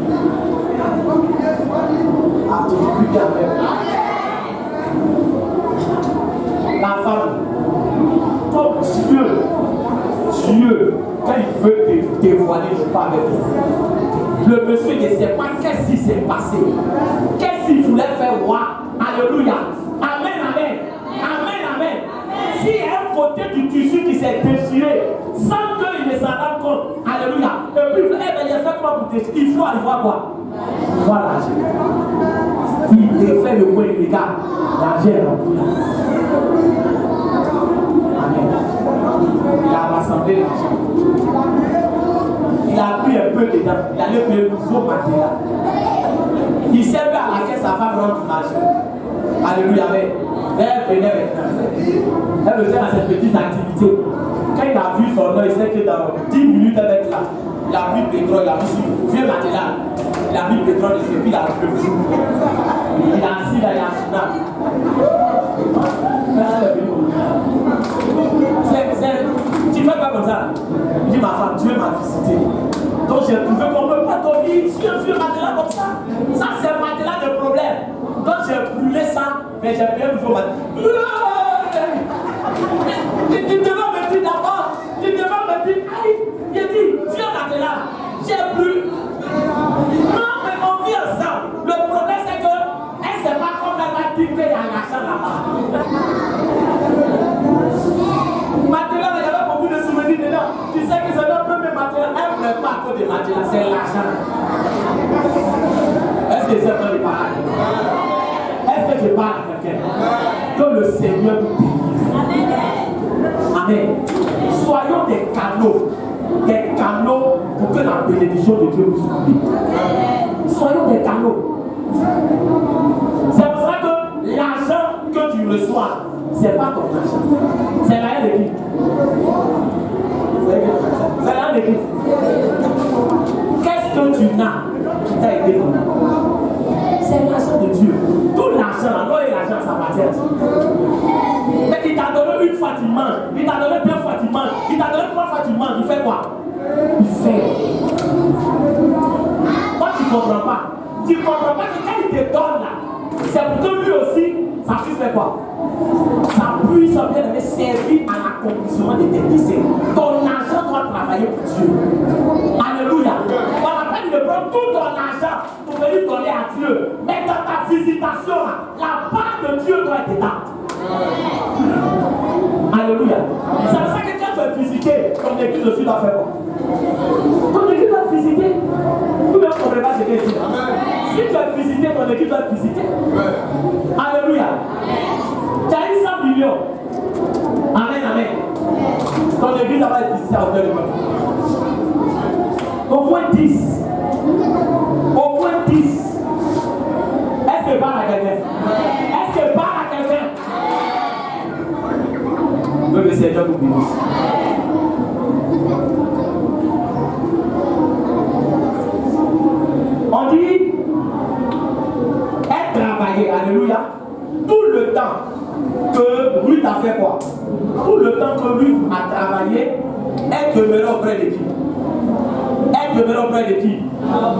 Ah, tu dis plus bien même. La femme, comme Dieu, quand il veut te dévoiler, je parle avec toi. Le monsieur ne sait pas qu'est-ce qui s'est passé. Qu'est-ce qu'il voulait faire voir. Alléluia. Amen, amen. Amen, amen. S'il y a un côté du tissu qui s'est déchiré, sans qu'il ne s'en rende compte, alléluia. Et puis, il a fait quoi pour déchirer? Il faut aller voir quoi? Voilà. Il défait le point illégal. L'argent est rempli. Amen. Il a rassemblé l'argent. Il a pris un peu dedans. Il allait payer le nouveau matériel. Il servait à la caisse, sa femme rentre l'argent. Alléluia. Elle venait maintenant. Elle faisait à cette petite activité. Quand il a vu son nom, il sait que dans 10 minutes, elle va être là. Il a pris le pétrole, il a mis vieux matériel. Il a mis le pétrole dessus, puis il a pris le fou. Il a assis là, il a assis. Tu fais pas comme ça. Il dit, ma femme, Dieu m'a visité. Donc j'ai trouvé qu'on ne peut pas dormir sur un vieux matelas comme ça. Ça, c'est un matelas de problème. Donc j'ai brûlé ça, mais j'ai payé le jour matelas. Tu devais me dire d'abord, tu devais me dire, aïe, j'ai dit, vieux matelas, j'ai brûlé. Non, mais on vit ensemble. Le problème, c'est que elle ne sait pas comment elle va dire qu'il y a l'argent là-bas. Matelas, il y avait beaucoup de souvenirs dedans. Tu sais que c'est notre premier matelas. Elle ne voulait pas que des matelas, c'est l'argent. Est-ce que c'est un parle? Est-ce que je parle à quelqu'un? Que le Seigneur nous bénisse. Amen. Soyons des canaux pour que la bénédiction de Dieu nous suive. Soyons des canaux. C'est pour ça que l'argent que tu reçois, c'est pas ton argent. C'est l'argent de qui? C'est l'argent de qui? Qu'est-ce que tu n'as qui t'a été donné? C'est l'argent de Dieu. Tout l'argent, l'or et l'argent, ça appartient à Dieu. Mais il t'a donné une fois, tu manges. Il t'a donné deux fois, tu manges. Il t'a donné trois fois, tu manges. Il fait quoi? Il fait. Toi, tu ne comprends pas. Tu ne comprends pas que quand il te donne là, c'est pour que lui aussi, ça puisse faire quoi? Ça puisse bien servir à l'accomplissement de tes desseins. Ton argent doit travailler pour Dieu. Alléluia. On n'a pas dit de prendre tout ton argent pour venir donner à Dieu. Mais dans ta visitation, la part de Dieu doit être là. Alléluia. C'est pour ça que quand tu vas visiter ton église aussi doit faire quoi? Ton église doit visiter. Vous ne comprenez pas ce que je dis. Si tu vas visiter, ton église doit visiter. Alléluia. Tu as eu 100 millions. Amen, amen. Ton église va être visitée à hauteur de quoi? Au moins 10. Au moins 10. Est-ce que parle à quelqu'un? Est-ce que parle à quelqu'un? Que le Seigneur vous bénisse. On dit être travaillé, alléluia, tout le temps que Ruth a fait quoi? Tout le temps que Ruth a travaillé, elle demeurait auprès de qui? Elle demeurait auprès de qui?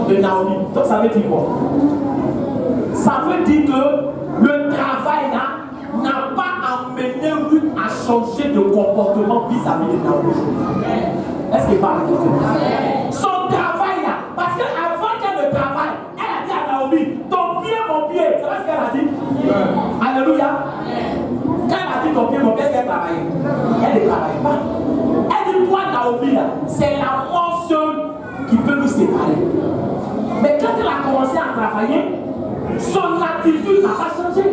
De Naomi. Donc ça veut dire quoi? Ça veut dire que le travail là n'a pas amené Ruth à changer de comportement vis-à-vis de Naomi. Est-ce qu'il parle à quelqu'un? Son travail là, parce qu'avant qu'elle ne travaille, elle a dit à Naomi, ton pied, mon pied. C'est pas ce qu'elle a dit? Alléluia. Quand elle a dit ton pied, mon pied, est-ce qu'elle travaillait? Elle ne travaillait pas. Elle dit, toi, Naomi, c'est la mort seule qui peut nous séparer. Mais quand elle a commencé à travailler, son attitude n'a pas changé.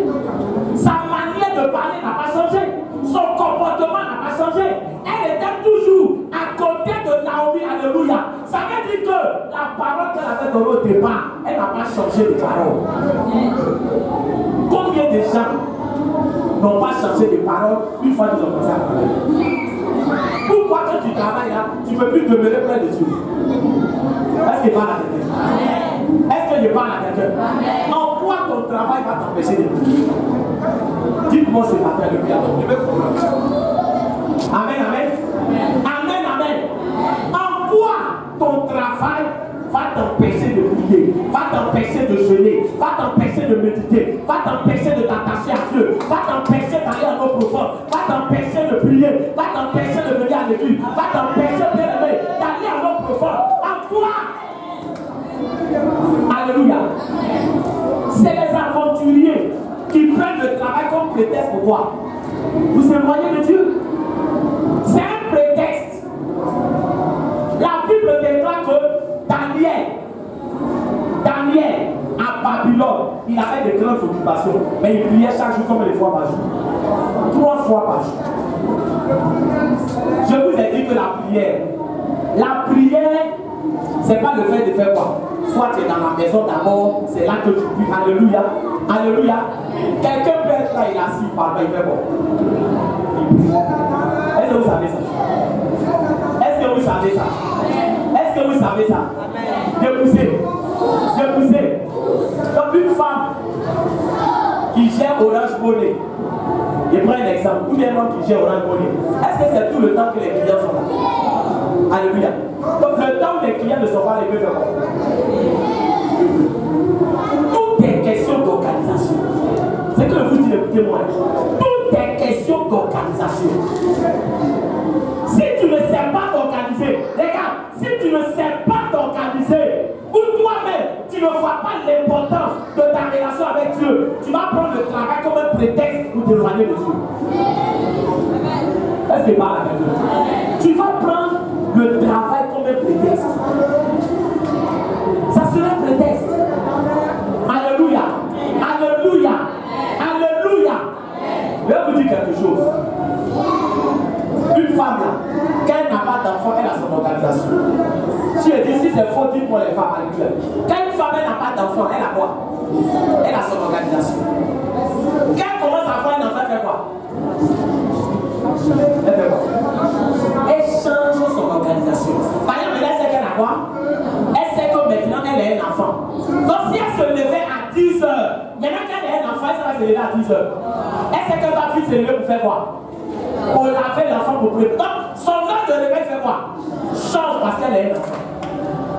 Sa manière de parler n'a pas changé. Son comportement n'a pas changé. Elle était toujours à côté de Naomi. Alléluia. Ça veut dire que la parole qu'elle avait donnée au départ, elle n'a pas changé de parole. Combien de gens n'ont pas changé de parole une fois qu'ils ont commencé à parler? Pourquoi quand tu travailles là, tu ne peux plus demeurer près de Dieu? Est-ce que je parle à quelqu'un? Est-ce que je parle à quelqu'un? En quoi ton travail va t'empêcher de prier? Dites-moi ce matin le bien. Amen, amen. Amen, amen. En quoi ton travail va t'empêcher de prier, va t'empêcher de jeûner, va t'empêcher de méditer, va t'empêcher de t'attacher à Dieu, va t'empêcher d'aller à l'eau profonde, va t'empêcher de prier, va t'empêcher de venir à l'église, va t'empêcher d'aller à l'eau profonde. En quoi? prétexte pour quoi? Vous éloignez de Dieu. C'est un prétexte. La Bible déclare que Daniel, à Babylone, il avait de grandes occupations, mais il priait chaque jour combien de fois par jour? 3 fois par jour. Je vous ai dit que la prière, c'est pas le fait de faire quoi? Soit tu es dans la maison d'abord, c'est là que tu pries. Alléluia. Alléluia. Quelqu'un peut être là, il est assis, il parle pas, il fait quoi? Il prie. Est-ce que vous savez ça? Est-ce que vous savez ça? Est-ce que vous savez ça? Je poussais. Donc une femme qui gère Orange Money, je prends un exemple, ou bien un homme qui gère Orange Money, est-ce que c'est tout le temps que les clients sont là? Alléluia. Donc le temps où les clients ne sont pas là, ils peuvent faire quoi? Tout est question d'organisation. C'est que vous dites, écoutez-moi, tout est question d'organisation. Si tu ne sais pas t'organiser, regarde, si tu ne sais pas t'organiser, ou toi-même, tu ne vois pas l'importance de ta relation avec Dieu, tu vas prendre le travail comme un prétexte pour t'éloigner de Dieu. Est-ce que pas avec Dieu? Tu vas prendre le travail comme un prétexte. Ça sera un prétexte. Alléluia. Alléluia. Alléluia. Je vais vous dire quelque chose. Une femme là, quand elle n'a pas d'enfant, elle a son organisation. Si je dis si c'est faux, dites pour les femmes à l'école. Quand une femme n'a pas d'enfant, elle a quoi? Elle a son organisation. Quand elle commence à avoir un enfant, elle fait quoi? Elle fait quoi? Elle change son organisation. Par exemple, elle sait qu'elle a quoi? Elle sait que maintenant elle est un enfant. Donc si elle se levait à 10 heures, maintenant qu'elle est un enfant, elle va se lever à 10 heures. Elle sait que ma fille se lève pour faire quoi? Pour laver l'enfant pour prier. Donc son heure de réveil fait quoi? Change parce qu'elle est un enfant.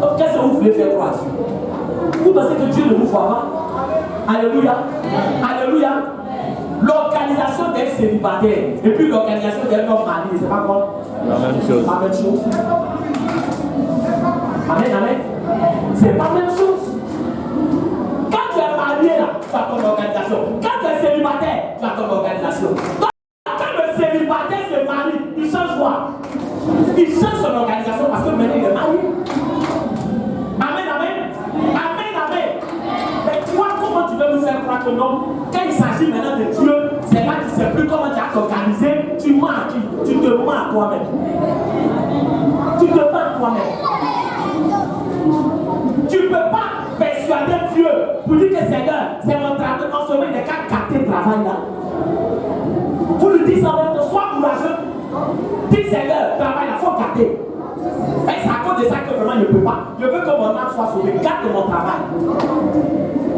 Donc qu'est-ce que vous voulez faire pour Dieu? Vous pensez que Dieu ne vous voit pas? Alléluia. Alléluia. L'organisation d'un célibataire et puis l'organisation d'un homme marié, c'est pas quoi? La même chose. La même chose. Amen, amen. C'est pas la même chose. Quand tu es marié là, tu as ton organisation. Quand tu es célibataire, tu as ton organisation. Donc, quand le célibataire se marie, il change quoi? Il change son organisation parce que maintenant il est marié. Amen, amen. Amen, amen. Mais toi, comment tu veux nous faire croire que non? Quand il s'agit maintenant de Dieu, c'est là que tu ne sais plus comment tu as t'organiser. Tu mens à qui? Tu te mens à toi-même. Tu te mens à toi-même. Tu ne peux pas persuader Dieu pour dire que Seigneur, c'est mon travail. En ce moment, il n'est qu'à gâter le travail là. Vous lui dites ça en même temps, sois courageux. Dis Seigneur, travail là, il faut gâter. Et c'est à cause de ça que vraiment je ne peux pas. Je veux que mon âme soit sauvée. Gâte mon travail.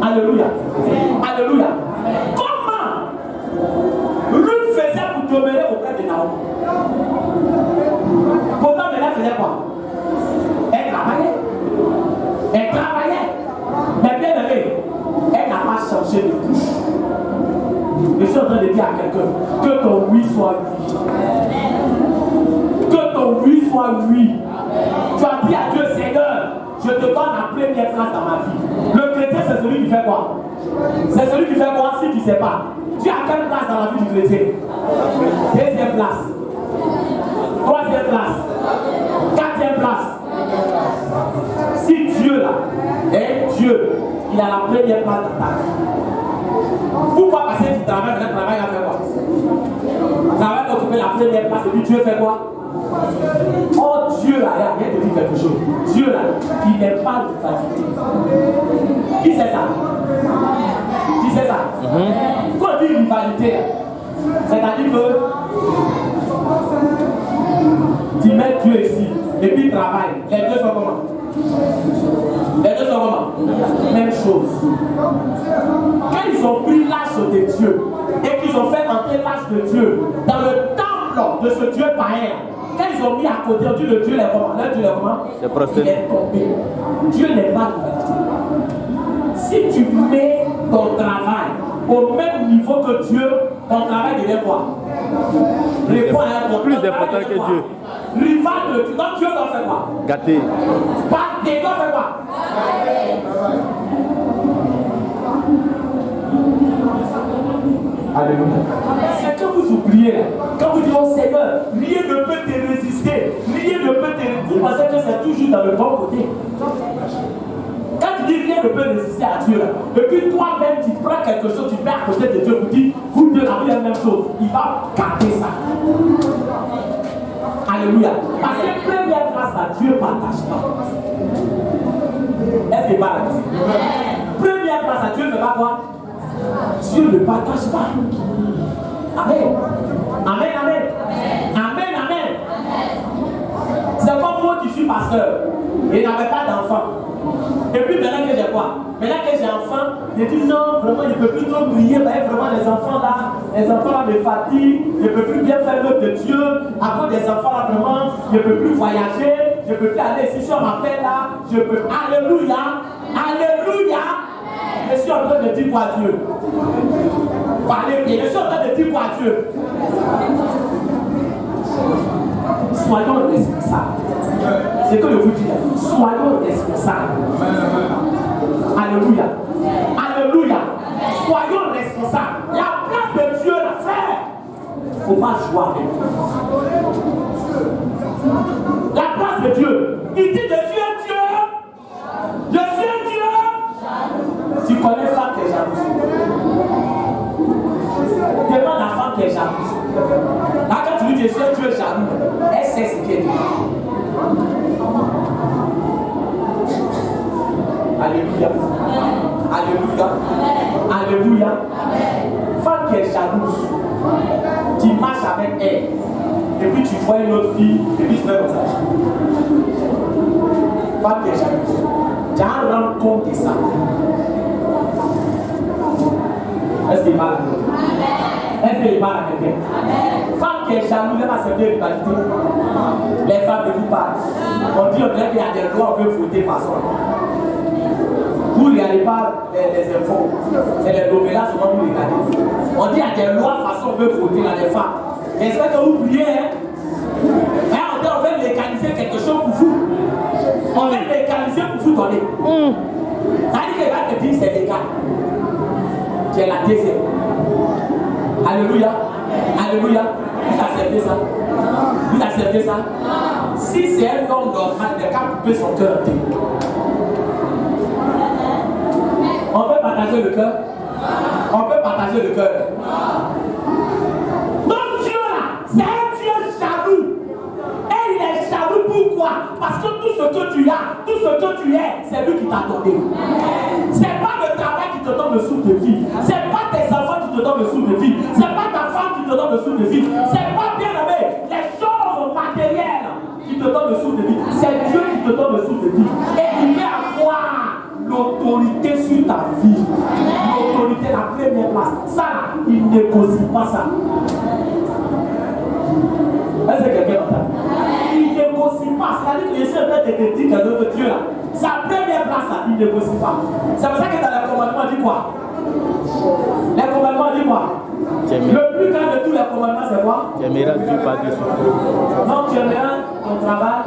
Alléluia. Alléluia. Comment Ruth faisait pour demeurer auprès de Naomi? Pourtant, mais elle faisait quoi? Elle travaillait. Elle travaillait. Mais bien aimé, elle n'a pas changé de bouche. Je suis en train de dire à quelqu'un que ton oui soit oui. Que ton oui soit oui. Tu as dit à Dieu, Seigneur, je te donne la première place dans ma vie. Le chrétien, c'est celui qui fait quoi? C'est celui qui fait quoi si tu ne sais pas? Tu as quelle place dans la vie du chrétien? Deuxième place. Troisième place. Quatrième place. Si Dieu là, Dieu, il a la première place dans ta vie. Pourquoi passer du travail, le travail a fait quoi? Le travail a occupé la première place et puis Dieu fait quoi? Oh Dieu là, il vient de dire quelque chose. Dieu là, il n'aime pas rivalité. Qui c'est ça? Qui c'est ça? Quand on dit rivalité, c'est-à-dire que tu mets Dieu ici et puis il travaille. Les deux sont comment? Les deux sont comment? Même chose. Quand ils ont pris l'âge de Dieu et qu'ils ont fait entrer l'âge de Dieu dans le temple de ce Dieu païen, quand ils ont mis à côté, on dit le Dieu est comment? Le Dieu est comment? Il est tombé. Dieu n'est pas rivalité. Si tu mets ton travail au même niveau que Dieu, ton travail devient quoi? Réponds à un plus important que Dieu. Rival de Dieu. Donc Dieu doit faire quoi? Gâter. Pas Dieu doit faire quoi? Alléluia. C'est que vous oubliez là. Quand vous dites au Seigneur, rien ne peut te résister. Rien ne peut te résister. Vous pensez que c'est toujours dans le bon côté. Quand tu dis rien ne peut résister à Dieu, là, et puis toi-même tu prends quelque chose, tu mets à côté de Dieu, vous dites, vous deux avez la même chose. Il va garder ça. Alléluia. Parce que première grâce à Dieu ne partage pas. Est-ce qu'il parle? Première grâce à Dieu ne fait pas quoi? Dieu ne partage pas. Amen. Amen, amen. Amen, amen. C'est comme moi qui suis pasteur et n'avais pas d'enfant. Et puis maintenant que j'ai quoi? Maintenant que j'ai enfant, je dis non, vraiment, je ne peux plus trop prier. Vraiment, les enfants là me fatiguent. Je ne peux plus bien faire l'œuvre de Dieu. À cause des enfants là, vraiment, je ne peux plus voyager. Je ne peux plus aller ici sur ma paix là. Je peux. Alléluia. Alléluia. Je suis en train de dire quoi à Dieu? Parlez bien. Je suis en train de dire quoi à Dieu? Soyons responsables. C'est que je vous dis. Soyons responsables. Alléluia. Alléluia. Soyons responsables. La place de Dieu, la frère. Il ne faut pas jouer avec. La place de Dieu. Il dit, je suis un Dieu. Je suis un Dieu. Tu connais femme qui est jalouse. Demande la femme qui est jalouse. Là, quand tu dis, je suis un Dieu jaloux, elle sait ce qu'elle dit. Alléluia. Alléluia. Alléluia. Femme qui est jalouse, qui marche avec elle, et puis tu vois une autre fille, et puis tu fais comme ça. Femme qui est jalouse, tu as rendu compte de ça. Est-ce qu'il parle à quelqu'un? Est-ce qu'il parle à quelqu'un? Femme qui est jalouse, elle va servir rivalité. Les femmes ne vous parlent. On dit qu'il y a des lois, on peut voter façon. Vous ne regardez pas les infos. C'est les novellas souvent vous regardez. On dit qu'il y a des lois façon on peut voter dans les femmes. J'espère que vous priez. Hein? On veut légaliser quelque chose pour vous. On veut légaliser pour vous donner. Ça dit que va te dire c'est légal. Tu es la deuxième. Alléluia. Alléluia. Vous acceptez ça? Vous acceptez ça? Si c'est un homme normal, il n'a qu'à couper son cœur. On peut partager le cœur? On peut partager le cœur? Donc Dieu là, c'est un Dieu jaloux. Et il est jaloux pourquoi? Parce que tout ce que tu as, tout ce que tu es, c'est lui qui t'a donné. C'est pas le travail qui te donne le souffle de vie. C'est pas tes enfants qui te donnent le souffle de vie. C'est pas ta femme qui te donne le souffle de vie. C'est pas, bien aimé, les choses matérielles qui te donnent le souffle de vie. C'est Dieu qui te donne le souffle de vie. Et il veut avoir l'autorité sur ta vie. L'autorité, la première place. Ça, il ne négocie pas ça. Est-ce que quelqu'un entend? Il ne négocie pas. C'est-à-dire que je suis en train de te dire que Dieu là, sa première place là, il ne négocie pas. C'est pour ça que dans les commandements, on dit quoi? Les commandements, on dit quoi? Le plus grand de tous les commandements, c'est quoi? Tu aimeras Dieu par-dessus. Non, tu aimeras ton travail,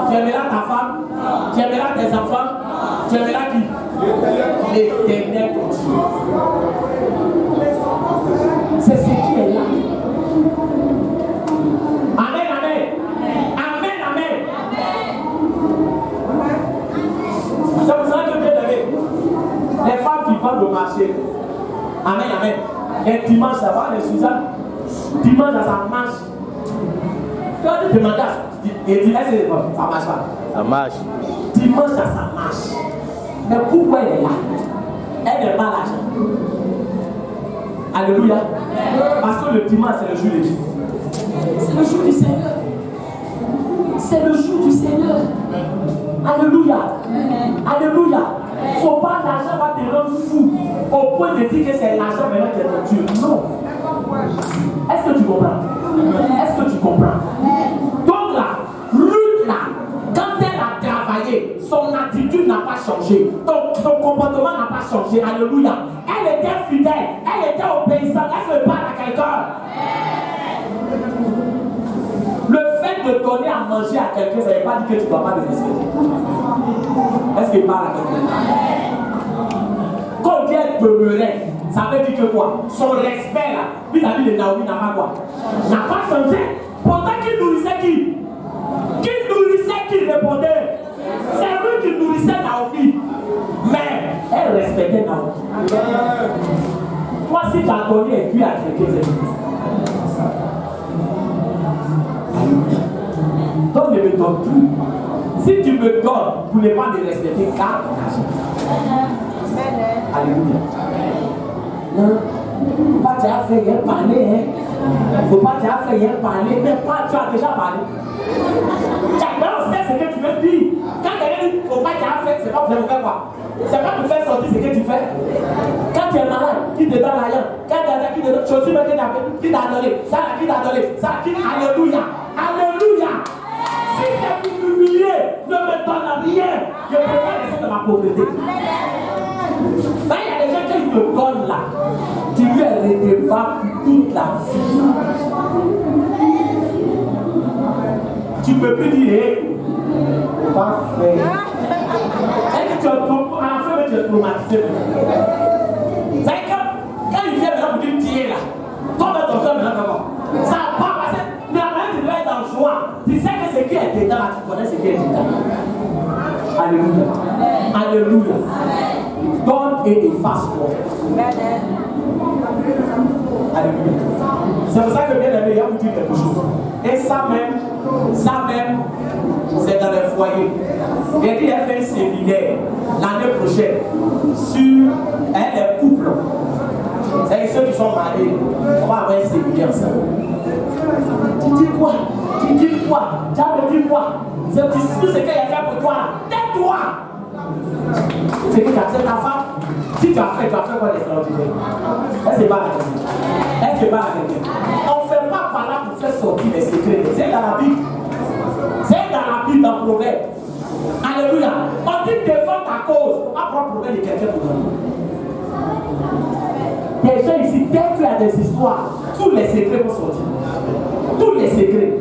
tu aimeras ta femme, tu aimeras tes enfants, tu aimeras qui? L'Éternel ton Dieu. C'est ce qui est là. Amen, amen. Amen, amen. C'est pour ça que bien aimé, les femmes qui vendent au marché, amen, amen. Les dimanches, ça va, les Suzanne. Dimanche, ça marche. Quand tu demandes, et dis, est-ce que ça marche pas? Ça marche. Dimanche, ça marche. Mais pourquoi elle est là? Elle n'est pas l'argent. Alléluia. Parce que le dimanche, c'est le jour de qui? C'est le jour du Seigneur. C'est le jour du Seigneur. Alléluia. Alléluia. Il ne faut pas l'argent va te rendre fou au point de dire que c'est l'argent maintenant qui est ton Dieu. Non. Est-ce que tu comprends? Est-ce que tu comprends? Donc là, Ruth là, quand elle a travaillé, son attitude n'a pas changé. Donc son comportement n'a pas changé. Alléluia. Elle était fidèle, elle était obéissante. Est-ce que parle à quelqu'un? Le fait de donner à manger à quelqu'un, ça ne veut pas dire que tu ne dois pas le respecter. Est-ce qu'il parle à quelqu'un? Quand elle demeurait, Ça veut dire que quoi? Son respect là, vis-à-vis de Naomi n'a pas quoi? N'a pas changé. Pourtant qu'il nourrissait qui? Qui nourrissait qui répondait? C'est lui qui nourrissait Naomi. Mais elle respectait Naomi. Toi, si tu as donné et puis à quelqu'un, c'est donc ne me donne plus. Si tu me donnes pour ne pas me respecter, garde ton argent. Alléluia. Non, pas tu as fait rien parler, hein. Faut pas tu as fait rien parler, mais pas tu as déjà parlé. Chacun sait ce que tu veux dire. Quand quelqu'un dit faut pas tu as fait, c'est pas pour faire quoi? C'est pas pour faire sortir ce que tu fais. Quand tu es malade, qui te donne l'argent? Quand tu as qui te donne chaussures, qui t'a donné? Ça, qui t'a donné? Ça, qui? Alléluia. Alléluia. Si c'est pour m'humilier, ne me donne rien. Je préfère rester dans ma pauvreté. Là, il y a des gens qui te donnent là. Tu lui es redevable toute la vie. Tu ne peux plus dire, hé, parfait. Est-ce que tu es enfin tu es traumatisé? C'est que quand il vient maintenant pour dire tiens là, toi ton soeur maintenant ça n'a pas passé. Mais après tu dois être en joie. Tu sais que ce qui est dedans là, tu connais ce qui est dedans. Alléluia. Alléluia. Donne et efface-moi. Alléluia. C'est pour ça que bien aimé, il y a vous dire quelque chose. Et ça même, c'est dans les foyers. Il a fait un séminaire l'année prochaine sur les couples. C'est ceux qui sont mariés. On va avoir un séminaire ça. Tu dis quoi? Tu dis quoi? Tu as dit quoi? C'est tout ce qu'il a fait pour toi. Tais-toi! C'est que tu as fait ta femme. Si tu as fait quoi d'extraordinaire? Est-ce que c'est pas la vérité? Est-ce que c'est pas la vérité? On ne fait pas par là pour faire sortir les secrets. C'est dans la Bible. C'est dans la Bible, dans le proverbe. Alléluia. On dit défends ta cause. Pas prendre le problème de quelqu'un pour donner. Les gens ici, dès qu'il y a des histoires, tous les secrets vont sortir. Tous les secrets.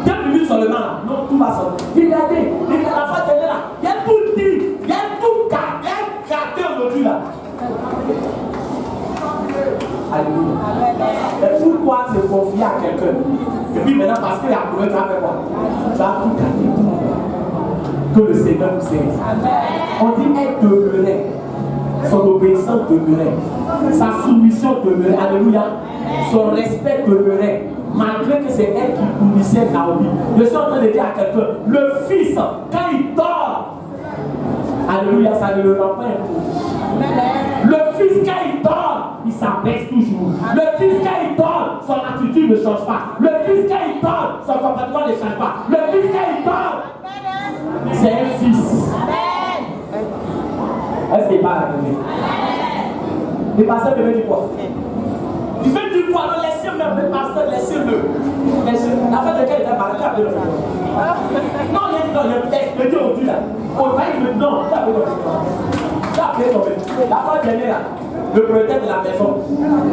2 minutes seulement, non, tout va sortir. Regardez, la face est là. Il y a tout dit. Il y a tout gardé aujourd'hui là. Alléluia. Et pourquoi se confier à quelqu'un? Et puis maintenant, parce qu'il y a un problème, tu vas faire quoi? Tu vas tout garder. Que le Seigneur nous serve. On dit elle demeurait. Son obéissance demeurait. Sa soumission demeurait. Alléluia. Son respect demeurait. Malgré que c'est elle qui nourrissait Naomi. Je suis en train de dire à quelqu'un, le fils, quand il dort, alléluia, ça ne le rend pas un. Le fils, quand il dort, il s'abaisse toujours. Le fils, quand il dort, son attitude ne change pas. Le fils, quand il dort, son comportement ne change pas. Le fils, quand il dort, c'est un fils. Est-ce qu'il parle à quelqu'un? Le pasteur veut dire quoi? Il veut dire quoi? Non, laissez-le même, le pasteur, laissez-le. La fête de quel était marqué avec le frère? Non, il a dit non, il dit au Dieu là. On va dire non, il a appelé ton père. La fois dernière là, le propriétaire de la maison,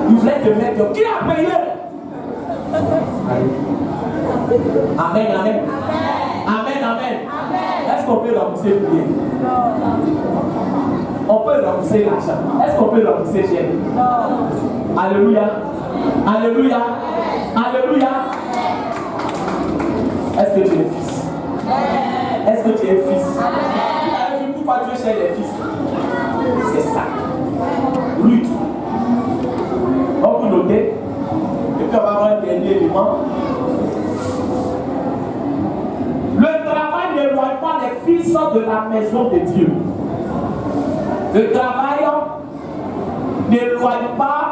il voulait te mettre. Qui a payé? Amen, amen. Amen, amen. Est-ce qu'on peut rembourser le billet? On peut rembourser l'argent. Est-ce qu'on peut rembourser cher? Non. Alléluia. Alléluia. Alléluia. Est-ce que tu es fils? Est-ce que tu es fils? Pourquoi Dieu cherche les fils? C'est ça. Lutte. Donc vous notez. Et puis on va avoir un dernier élément. Le travail n'éloigne pas les fils de la maison de Dieu. Le travail n'éloigne pas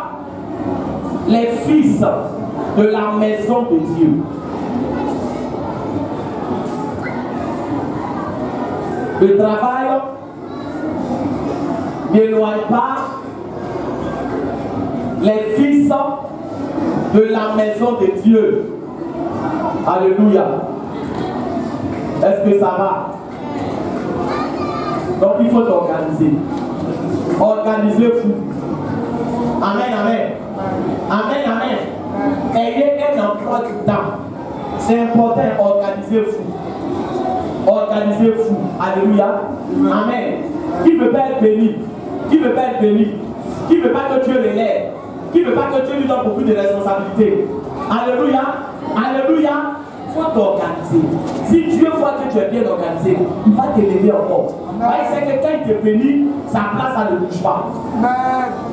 les fils de la maison de Dieu. Le travail n'éloigne pas les fils de la maison de Dieu. Alléluia. Est-ce que ça va? Donc il faut t'organiser. Organisez-vous. Amen, amen. Amen, amen. Ayez un emploi du temps. C'est important, organisez-vous. Organisez-vous. Alléluia. Amen. Qui veut pas être béni? Qui veut pas être béni? qui ne veut pas que Dieu l'élève, qui ne veut pas que Dieu lui donne beaucoup de responsabilités. Alléluia, alléluia. Il faut t'organiser. Si Dieu voit que tu es bien organisé, il va t'élever encore. Il sait que quand il te bénit, sa place ne bouge pas.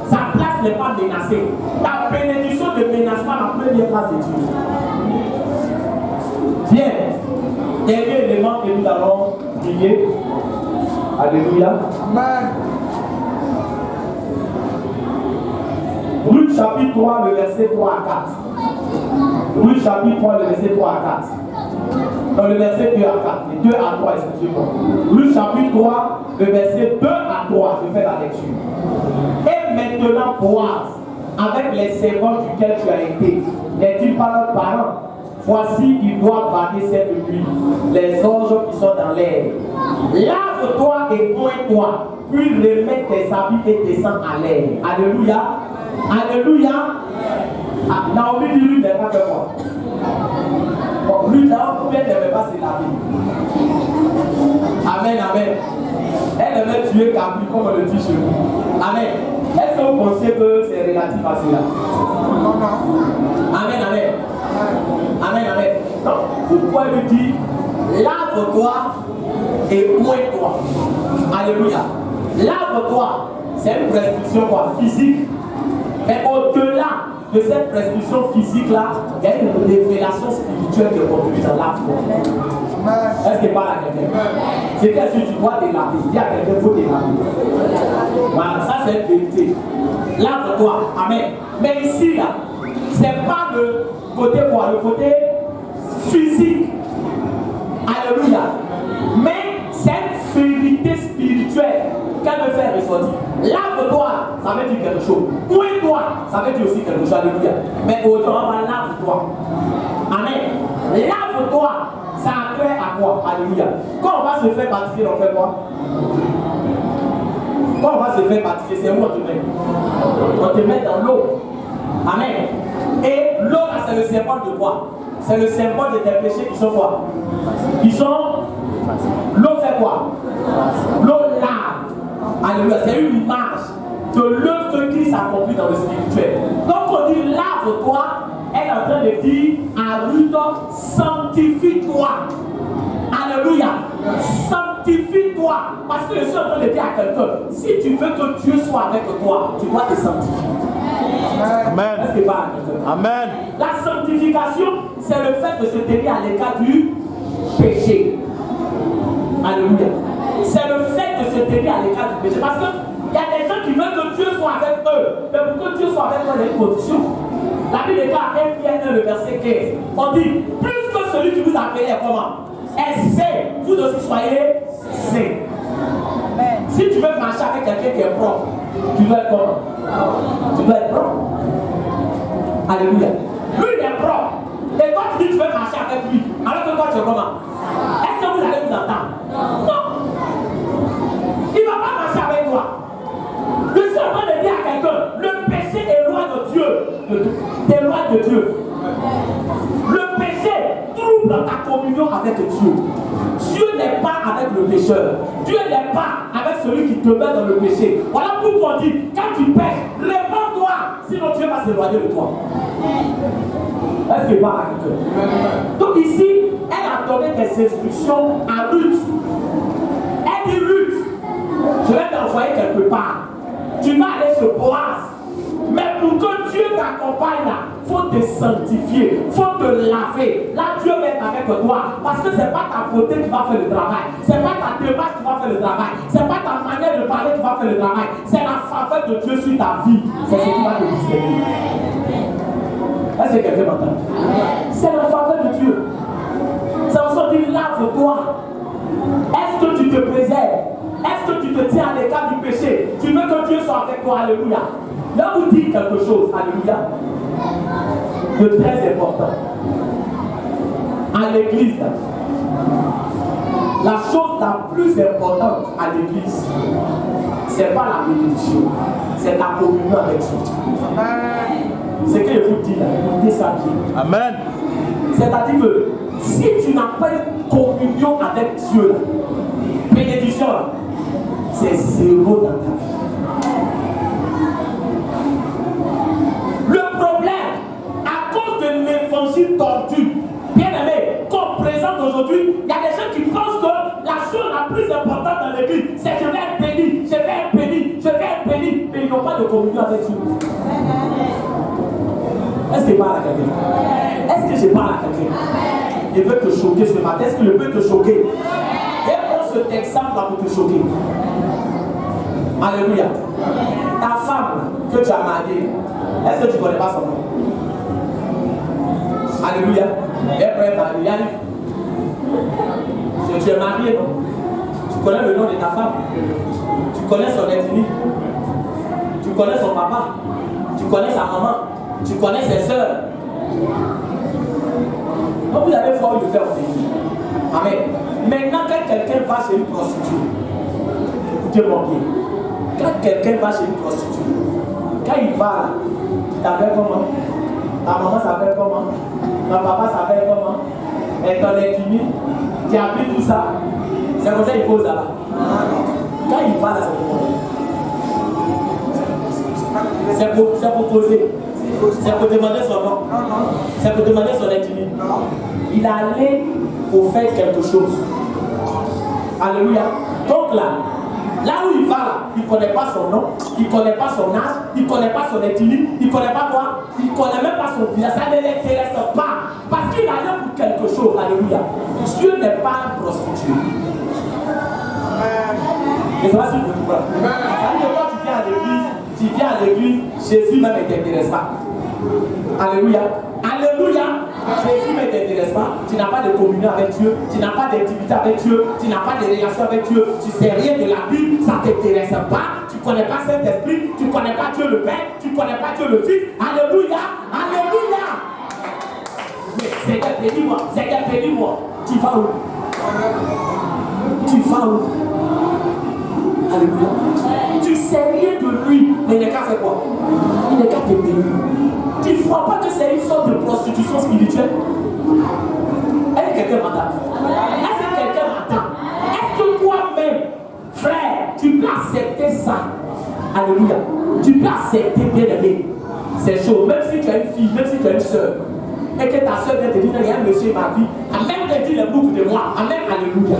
Sa place n'est pas menacée. Ta bénédiction de menacement la première place de Dieu. Bien. Dernier élément que nous allons prier. Alléluia. Amen. Ruth chapitre 3, le verset 3 à 4. Ruth chapitre 3, le verset 3 à 4. Dans le verset 2 à 4. Les 2 à 3, excusez-moi. Ruth chapitre 3, le verset 2 à 3. Je fais la lecture. Et maintenant, Boaz, avec les servants duquel tu as été, n'est-il pas leur parent? Voici, ils doivent vanner cette nuit les anges qui sont dans l'air. Lave-toi et oins-toi, puis remets tes habits et descends à l'air. Alléluia. Alléluia. Ah, Naomi dit lui, n'est pas fait quoi. Bon, lui, là, combien elle n'aimait pas se laver. Amen, amen. Elle aimait tuer Capri, comme on le dit chez nous. Amen. Est-ce que vous pensez que c'est relatif à cela? Amen, amen. Amen, amen. Donc, pourquoi il dit lave-toi et oins-toi? Alléluia. Lave-toi, c'est une prescription quoi, physique. Mais au-delà de cette prescription physique-là, il y a une révélation spirituelle qui est contenue dans lave-toi. Est-ce qu'il parle à quelqu'un? C'est qu'est-ce que tu dois te laver? Dis à quelqu'un qu'il faut te laver. Voilà, ça c'est une vérité. Lave-toi. Amen. Mais ici, là, c'est pas le côté quoi, le côté physique. Alléluia. Mais c'est une vérité spirituelle qu'elle veut faire ressortir. Lave-toi, ça veut dire quelque chose. Ouins-toi, ça veut dire aussi quelque chose. Alléluia. Mais autrement, lave-toi. Amen. Lave-toi, ça a trait à quoi? Alléluia. Quand on va se faire baptiser, on fait quoi? Quand on va se faire baptiser, c'est où on te met? On te met dans l'eau. Amen. Et l'eau, c'est le symbole de quoi? C'est le symbole de tes péchés qui sont quoi? Qui sont... L'eau fait quoi? L'eau lave. Alléluia. C'est une image de l'œuvre que Christ accomplit dans le spirituel. Donc on dit lave-toi, elle est en train de dire à Ruth, sanctifie-toi. Alléluia. Sanctifie-toi. Parce que je suis en train de dire à quelqu'un, si tu veux que Dieu soit avec toi, tu dois te sanctifier. Amen. Est-ce que pas Amen. La sanctification, c'est le fait de se tenir à l'écart du péché. Alléluia. C'est le fait de se tenir à l'écart du péché. Parce qu'il y a des gens qui veulent que Dieu soit avec eux. Mais pour que Dieu soit avec eux, il y a une condition. La Bible est à 1 Pierre 1, le verset 15. On dit, plus que celui qui vous appelle est comment? Est saint, vous aussi soyez saints. Si tu veux marcher avec quelqu'un qui est propre, tu dois être comment? Tu dois être propre. Alléluia. Lui, il est propre. Et toi, tu dis que tu veux marcher avec lui. Alors que toi, tu es comment? Est-ce que vous allez vous entendre? Non. Il ne va pas marcher avec toi. Je suis en train de dire à quelqu'un, le péché éloigne Dieu. T'éloigne de Dieu. Le péché trouble ta communion avec Dieu. Dieu n'est pas avec le pécheur. Dieu n'est pas avec celui qui te met dans le péché. Voilà pourquoi on dit, quand tu pèches, réponds-toi, sinon Dieu va s'éloigner de toi. Est-ce qu'il parle à quelqu'un? Donc ici, elle a donné des instructions à Ruth. Elle dit, Ruth, je vais t'envoyer quelque part. Tu vas aller chez Boaz. Mais pour que Dieu t'accompagne là, il faut te sanctifier, il faut te laver. Là, Dieu va être avec toi. Parce que ce n'est pas ta beauté qui va faire le travail. Ce n'est pas ta démarche qui va faire le travail. Ce n'est pas ta manière de parler qui va faire le travail. C'est la faveur de Dieu sur ta vie. C'est ce qui va te distinguer. Est-ce que quelqu'un m'entend? C'est la faveur de Dieu. C'est en sorte qu'il lave-toi. Est-ce que tu te préserves? Est-ce que tu te tiens à l'écart du péché? Tu veux que Dieu soit avec toi? Alléluia. Là, vous dites quelque chose, alléluia, de très important. À l'église, la chose la plus importante à l'église, c'est pas la bénédiction, c'est la communion avec Dieu. C'est que je vous dis là, écoutez ça bien. Amen. C'est-à-dire que si tu n'as pas une communion avec Dieu, bénédiction, c'est zéro dans ta vie. pas de communion avec Dieu. Est-ce que je parle à quelqu'un? Est-ce que je parle à quelqu'un? Je veux te choquer ce matin. Est-ce que je peux te choquer? Et prends cet exemple là pour te choquer. Alléluia. Ta femme que tu as mariée, est-ce que tu ne connais pas son nom? Alléluia. Elle peut être mariée. Tu es marié, non? Tu connais le nom de ta femme. Tu connais son ethnie. Tu connais son papa. Tu connais sa maman. Tu connais ses soeurs. Donc vous avez foi de faire aussi. Amen. Maintenant, quand quelqu'un va chez une prostituée, écoutez-moi bien. Quand quelqu'un va chez une prostituée, quand il va là, tu t'appelles comment? Ta maman s'appelle comment? Ton papa s'appelle comment? Et ton ethnie, tu as appris tout ça. C'est comme ça qu'il pose là-bas. Quand il va là, c'est pour poser. C'est pour demander son nom. C'est pour demander son ethnie. Il est allé pour faire quelque chose. Alléluia. Donc là où il va là, il ne connaît pas son nom, il ne connaît pas son âge, il ne connaît pas son ethnie, il ne connaît pas quoi, il ne connaît même pas son visage, ça ne l'intéresse pas. Parce qu'il est allé pour quelque chose. Alléluia. Dieu n'est pas un prostitué. Et ça va si vous comprenez. C'est-à-dire que quand tu viens à l'église, Jésus même ne t'intéresse pas. Alléluia. Alléluia. Jésus ne t'intéresse pas. Tu n'as pas de communion avec Dieu. Tu n'as pas d'intimité avec Dieu. Tu n'as pas de relation avec Dieu. Tu ne sais rien de la Bible. Ça ne t'intéresse pas. Tu ne connais pas Saint-Esprit. Tu ne connais pas Dieu le Père. Tu ne connais pas Dieu le Fils. Alléluia. Alléluia. Seigneur, bénis-moi. Seigneur, bénis-moi. Tu vas où? Tu vas où? Alléluia. Tu sais rien de lui, mais il n'est qu'à faire quoi? Il n'est qu'à te bénir. Tu ne crois pas que c'est une sorte de prostitution spirituelle? Est-ce que quelqu'un m'entend? Est-ce que quelqu'un m'entend? Est-ce que toi-même, frère, tu peux accepter ça? Alléluia. Tu peux accepter, bien aimé. C'est chaud. Même si tu as une fille, même si tu as une soeur, et que ta soeur vient te dire, il y a un monsieur ma vie, Amen, te dit le bouc de moi. Amen, alléluia.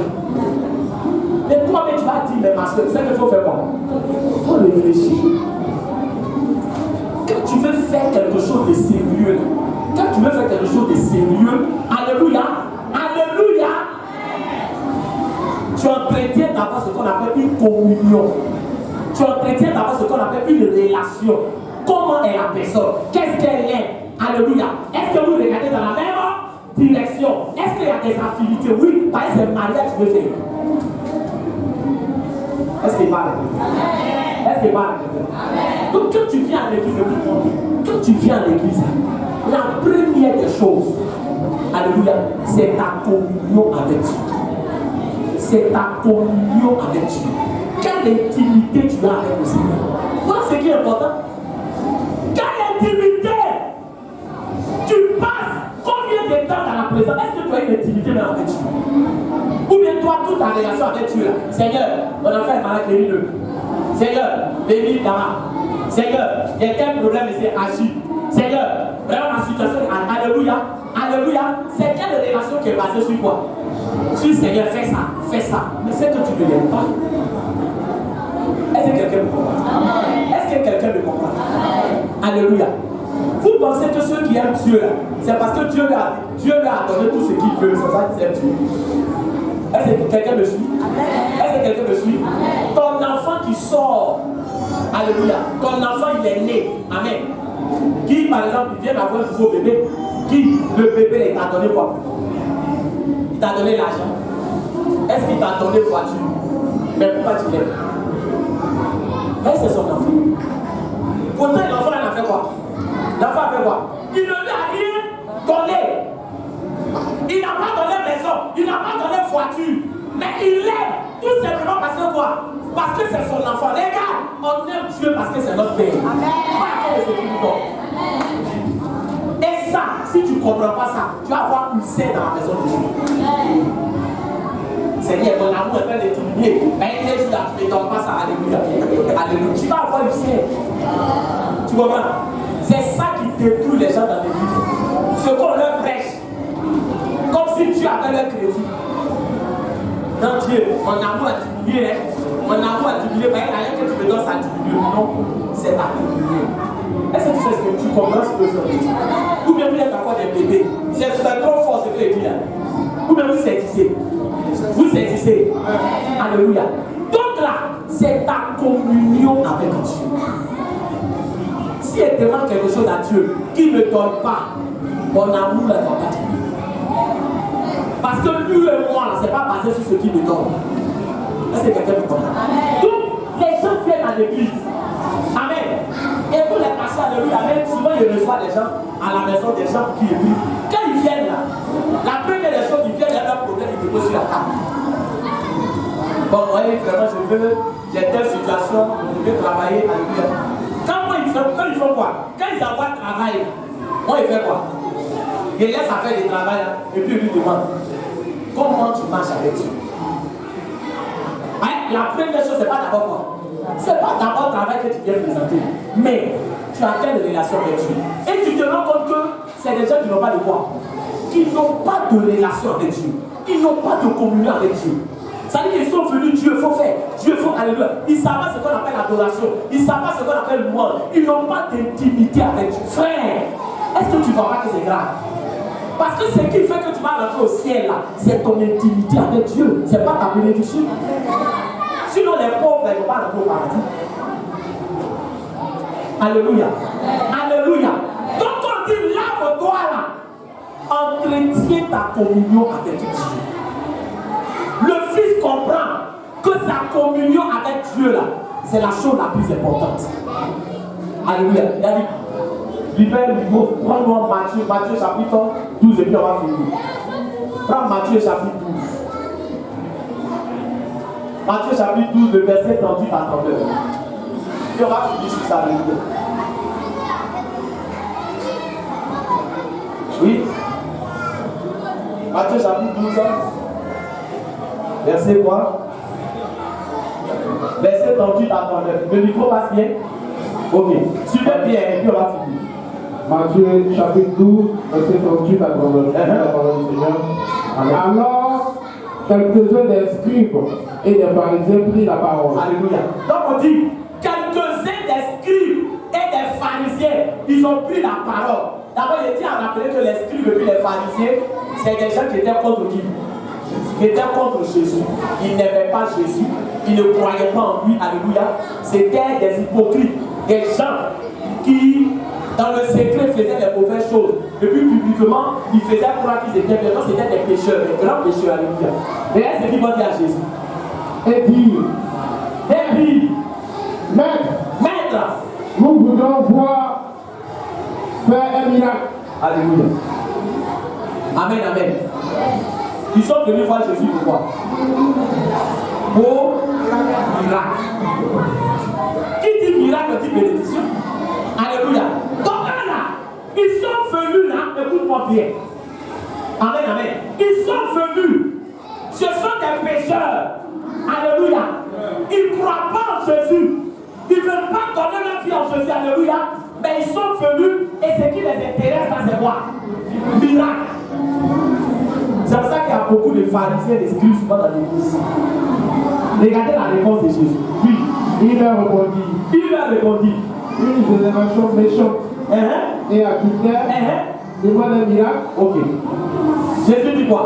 Mais toi-même, tu vas dire, mais ma soeur, c'est qu'il faut faire quoi? Il faut réfléchir. Quand tu veux faire quelque chose de sérieux, alléluia, alléluia, tu entretiens d'abord ce qu'on appelle une communion. Tu entretiens d'abord ce qu'on appelle une relation. Comment est la personne? Qu'est-ce qu'elle est? Alléluia. Est-ce que vous regardez dans la même direction? Est-ce qu'il y a des affinités? Oui, par exemple, c'est le mariage que je veux faire. Est-ce qu'il parle? Est-ce qu'il parle? Donc quand tu viens à l'église, quand tu viens à l'église, la première des choses, alléluia, c'est ta communion avec Dieu. C'est ta communion avec Dieu. Quelle intimité tu as avec le Seigneur? Voilà ce qui est important. Quelle intimité? Tu passes combien de temps dans la présence? Est-ce que tu as une intimité même avec Dieu? Ou bien toi, toute ta relation avec Dieu là. Seigneur, mon enfant est malade, bénis-le. Seigneur, bénis Dama. Seigneur, il y a quel problème ici, agis. Seigneur, vraiment ma situation, alléluia, alléluia. C'est quelle relation qui est basée sur quoi? Sur Seigneur, fais ça, fais ça. Mais c'est que tu ne l'aimes pas. Est-ce que quelqu'un me comprend? Est-ce que quelqu'un me comprend? Alléluia. Vous pensez que ceux qui aiment Dieu là, c'est parce que Dieu lui a donné tout ce qu'il veut, c'est ça qu'ils aiment Dieu. Est-ce que quelqu'un me suit? Est-ce que quelqu'un me suit? Ton enfant qui sort, alléluia, ton enfant il est né, amen. Qui par exemple vient d'avoir un nouveau bébé, qui le bébé il t'a donné quoi? Il t'a donné l'argent. Est-ce qu'il t'a donné voiture? Mais pourquoi tu l'aimes? Mais c'est son enfant. Pourtant l'enfant il a fait quoi? L'enfant a fait quoi? Il ne lui a rien donné. Il n'a pas donné maison, il n'a pas donné voiture, mais il l'aime tout simplement parce que quoi? Parce que c'est son enfant. Les gars, on aime Dieu parce que c'est notre Père. Et ça, si tu ne comprends pas ça, tu vas avoir une scène dans la maison de Dieu. Seigneur, mon amour est plein de diminuer. Mais il est là, tu ne donnes pas ça. Alléluia. Alléluia. Tu vas avoir une scène. Tu comprends? C'est ça qui détruit les gens dans l'église. Ce qu'on leur prêche. Comme si Dieu avait leur crédit. Non, Dieu, mon amour a diminué. Mon amour a diminué. Mais il n'y a rien que tu me donnes, ça diminue. Non, c'est c'est ta communion. Est-ce que tu sais ce que tu comprends ce que ça veut dire? Ou bien vous êtes encore des bébés. C'est trop fort ce que je dis là. Ou bien vous saisissez. Vous saisissez. Alléluia. Donc là, c'est ta communion avec Dieu. Si elle demande quelque chose à Dieu qui ne donne pas, mon amour ne va pas dire. Parce que lui et moi, ce n'est pas basé sur ce qu'il me donne. Est-ce que quelqu'un me comprend? Donc, les gens viennent à l'église. Amen. Et pour les pasteurs, alléluia, amen, souvent il reçoit des gens à la maison, des gens qui écrivent. Quand ils viennent là, la première des choses, ils viennent, il y a un problème, ils te posent sur la table. Bon, oui, vraiment, j'ai telle situation, je veux travailler, alléluia. Quand ils font quoi? Quand ils envoient le travail, moi, ils font quoi? Ils laissent à faire du travail, et puis ils lui demandent comment tu marches avec Dieu. La première chose, c'est pas d'abord quoi? C'est pas d'abord le travail que tu viens présenter, mais tu as quelle relation avec Dieu? Et tu te rends compte que c'est des gens qui n'ont pas de quoi? Qui n'ont pas de relation avec Dieu. Ils n'ont pas de communion avec Dieu. Ça veut dire qu'ils sont venus, Dieu, il faut faire. Dieu, il faut alléluia. Ils ne savent pas ce qu'on appelle l'adoration. Ils ne savent pas ce qu'on appelle le monde. Ils n'ont pas d'intimité avec Dieu. Frère, est-ce que tu ne vois pas que c'est grave? Parce que ce qui fait que tu vas rentrer au ciel là, c'est ton intimité avec Dieu. Ce n'est pas ta bénédiction. Sinon les pauvres ne vont pas rentrer au paradis. Alléluia. Alléluia. Donc on dit lave-toi là. Entretiens ta communion avec Dieu. Le Fils comprend que sa communion avec Dieu là, c'est la chose la plus importante. Alléluia. Il a dit, libère le mot, prends-moi Matthieu chapitre 12 et puis on va finir. Prends Matthieu chapitre 12. Matthieu chapitre 12, le verset 38 à 39. Et on va finir sur ça. Oui. Matthieu chapitre 12. Verset quoi? Verset 38 à 39. Le micro passe bien? Ok. Suivez bien et puis on va finir. Matthieu chapitre 12, verset 38 à 39. Alors, quelques-uns des scribes et des pharisiens prirent la parole. Alléluia. Donc on dit, quelques-uns des scribes et des pharisiens, ils ont pris la parole. D'abord, il tient à rappeler que les scribes et puis les pharisiens, c'est des gens qui étaient contre qui? Qui étaient contre Jésus. Ils n'aimaient pas Jésus. Ils ne croyaient pas en lui. Alléluia. C'était des hypocrites. Des gens qui, dans le secret, faisaient des mauvaises choses. Et puis, publiquement, ils faisaient croire qu'ils étaient bien. C'était des pécheurs, des grands pécheurs. Alléluia. Et là, c'est ce qu'ils vont dire à Jésus. Et dit, Maître, nous voudrons voir faire un miracle. Alléluia. Amen, amen. Ils sont venus voir Jésus pourquoi? Pour miracle. Qui dit miracle dit bénédiction? Alléluia. Donc là, ils sont venus là, écoute-moi bien. Amen, amen. Ils sont venus. Ce sont des pécheurs. Alléluia. Ils ne croient pas en Jésus. Ils ne veulent pas donner leur vie en Jésus. Alléluia. Mais ils sont venus et ce qui les intéresse, ça c'est quoi? Miracle. C'est pour ça qu'il y a beaucoup de pharisiens et de scribes souvent dans l'église. Regardez la réponse de Jésus. Oui. Il leur répondit. Une génération méchante et adultère demande un miracle. Ok. Jésus dit quoi?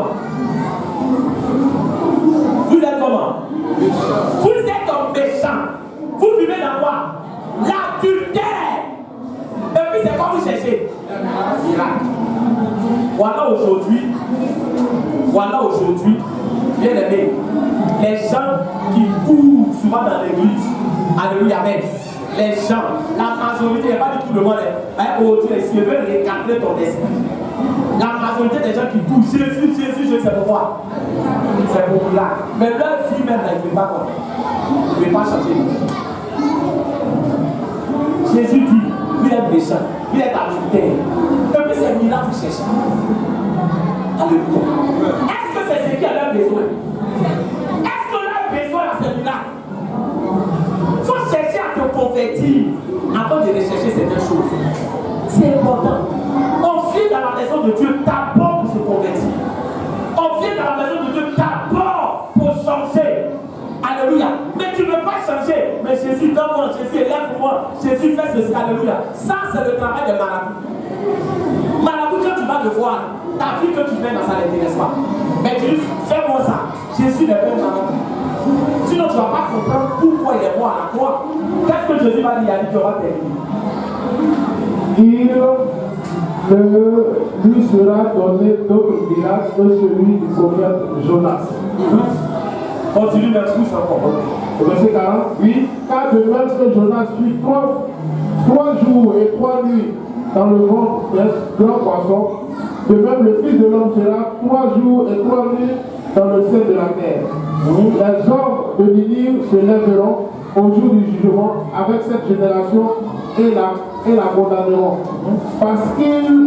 Vous êtes comment? Vous êtes un méchant. Vous vivez dans quoi? L'adultère. Et puis c'est quoi vous cherchez? Miracle. Voilà aujourd'hui, bien aimé, les gens qui courent souvent dans l'église, alléluia, amen. Les gens, la majorité, il n'y a pas du tout le monde, aujourd'hui, s'ils veulent recadrer ton esprit, la majorité des gens qui courent, Jésus, je sais pourquoi. C'est populaire. Mais leur vie même, elle ne fait pas quoi. Elle ne fait pas changer de vie. Jésus dit, vous êtes méchant, vous êtes adultère. Et puis c'est miracle que vous cherchez. Alléluia. Est-ce que c'est ce qu'il y a leur besoin? Est-ce que leur besoin à ce miracle? Il faut chercher à te convertir avant de rechercher certaines choses. C'est important. On vient dans la maison de Dieu d'abord pour se convertir. On vient dans la maison de Dieu d'abord pour changer. Alléluia. Mais tu ne veux pas changer. Mais Jésus, donne-moi, Jésus, élève-moi. moi, Jésus fait ceci, alléluia. Ça, c'est le travail de marabout. Marabout, quand tu vas le voir, ta vie que tu mènes, ça ne l'intéresse pas. Mais tu dis, fais-moi ça. Jésus n'est pas un marabout. Sinon, tu ne vas pas comprendre pourquoi il est mort à la croix. Qu'est-ce que Jésus va dire? Il a dit, tu auras terminé. Il lui sera donné d'autres miracles que celui du prophète Jonas. Continue, mais pousse encore. Au verset 40, oui, car de même que Jonas fut 3 jours et 3 nuits dans le ventre d'un grand poisson, de même le Fils de l'homme sera 3 jours et 3 nuits dans le sein de la terre. Les hommes de Ninive se lèveront au jour du jugement avec cette génération et la condamneront, parce qu'ils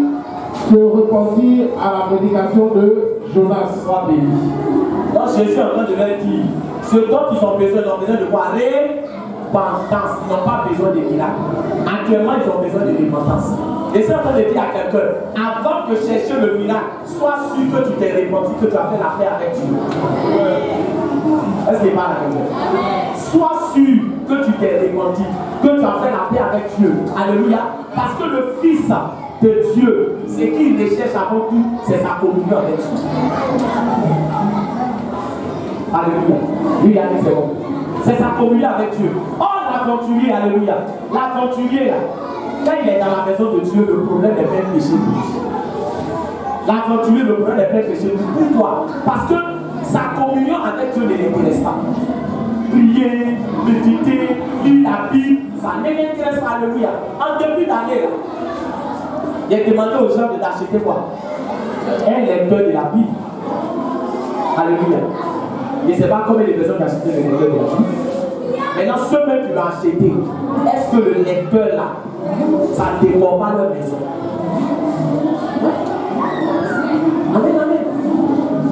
se repentirent à la prédication de Jonas. Sois béni. Donc Jésus est en train de leur dire, ce dont ils ont besoin de quoi? Repentance. Ils n'ont pas besoin de miracles. Actuellement, ils ont besoin de repentance. Et c'est en train de dire à quelqu'un, avant de chercher le miracle, sois sûr que tu t'es repenti, que tu as fait la paix avec Dieu. Est-ce qu'il parle à quelqu'un? Sois sûr que tu t'es repenti, que tu as fait la paix avec Dieu. Alléluia. Parce que le Fils de Dieu, ce qu'il recherche avant tout, c'est sa communion avec Dieu. Alléluia. Lui, il a dit c'est bon. C'est sa communion avec Dieu. Oh, l'aventurier, alléluia. L'aventurier, là, quand il est dans la maison de Dieu, le problème n'est pas péché. L'aventurier, le problème n'est pas péché. Pourquoi? Parce que sa communion avec Dieu ne l'intéresse pas. Prier, méditer, lire la Bible, ça ne l'intéresse pas. Alléluia. En début d'année, là, il a demandé aux gens d'acheter quoi? Un lecteur de la Bible. Alléluia. Je ne sais pas combien de personnes qui ont acheté le lecteur de la Bible. Maintenant, ceux mêmes qui l'ont acheté, est-ce que le lecteur là, ça ne dévore pas leur maison? Amen, amen.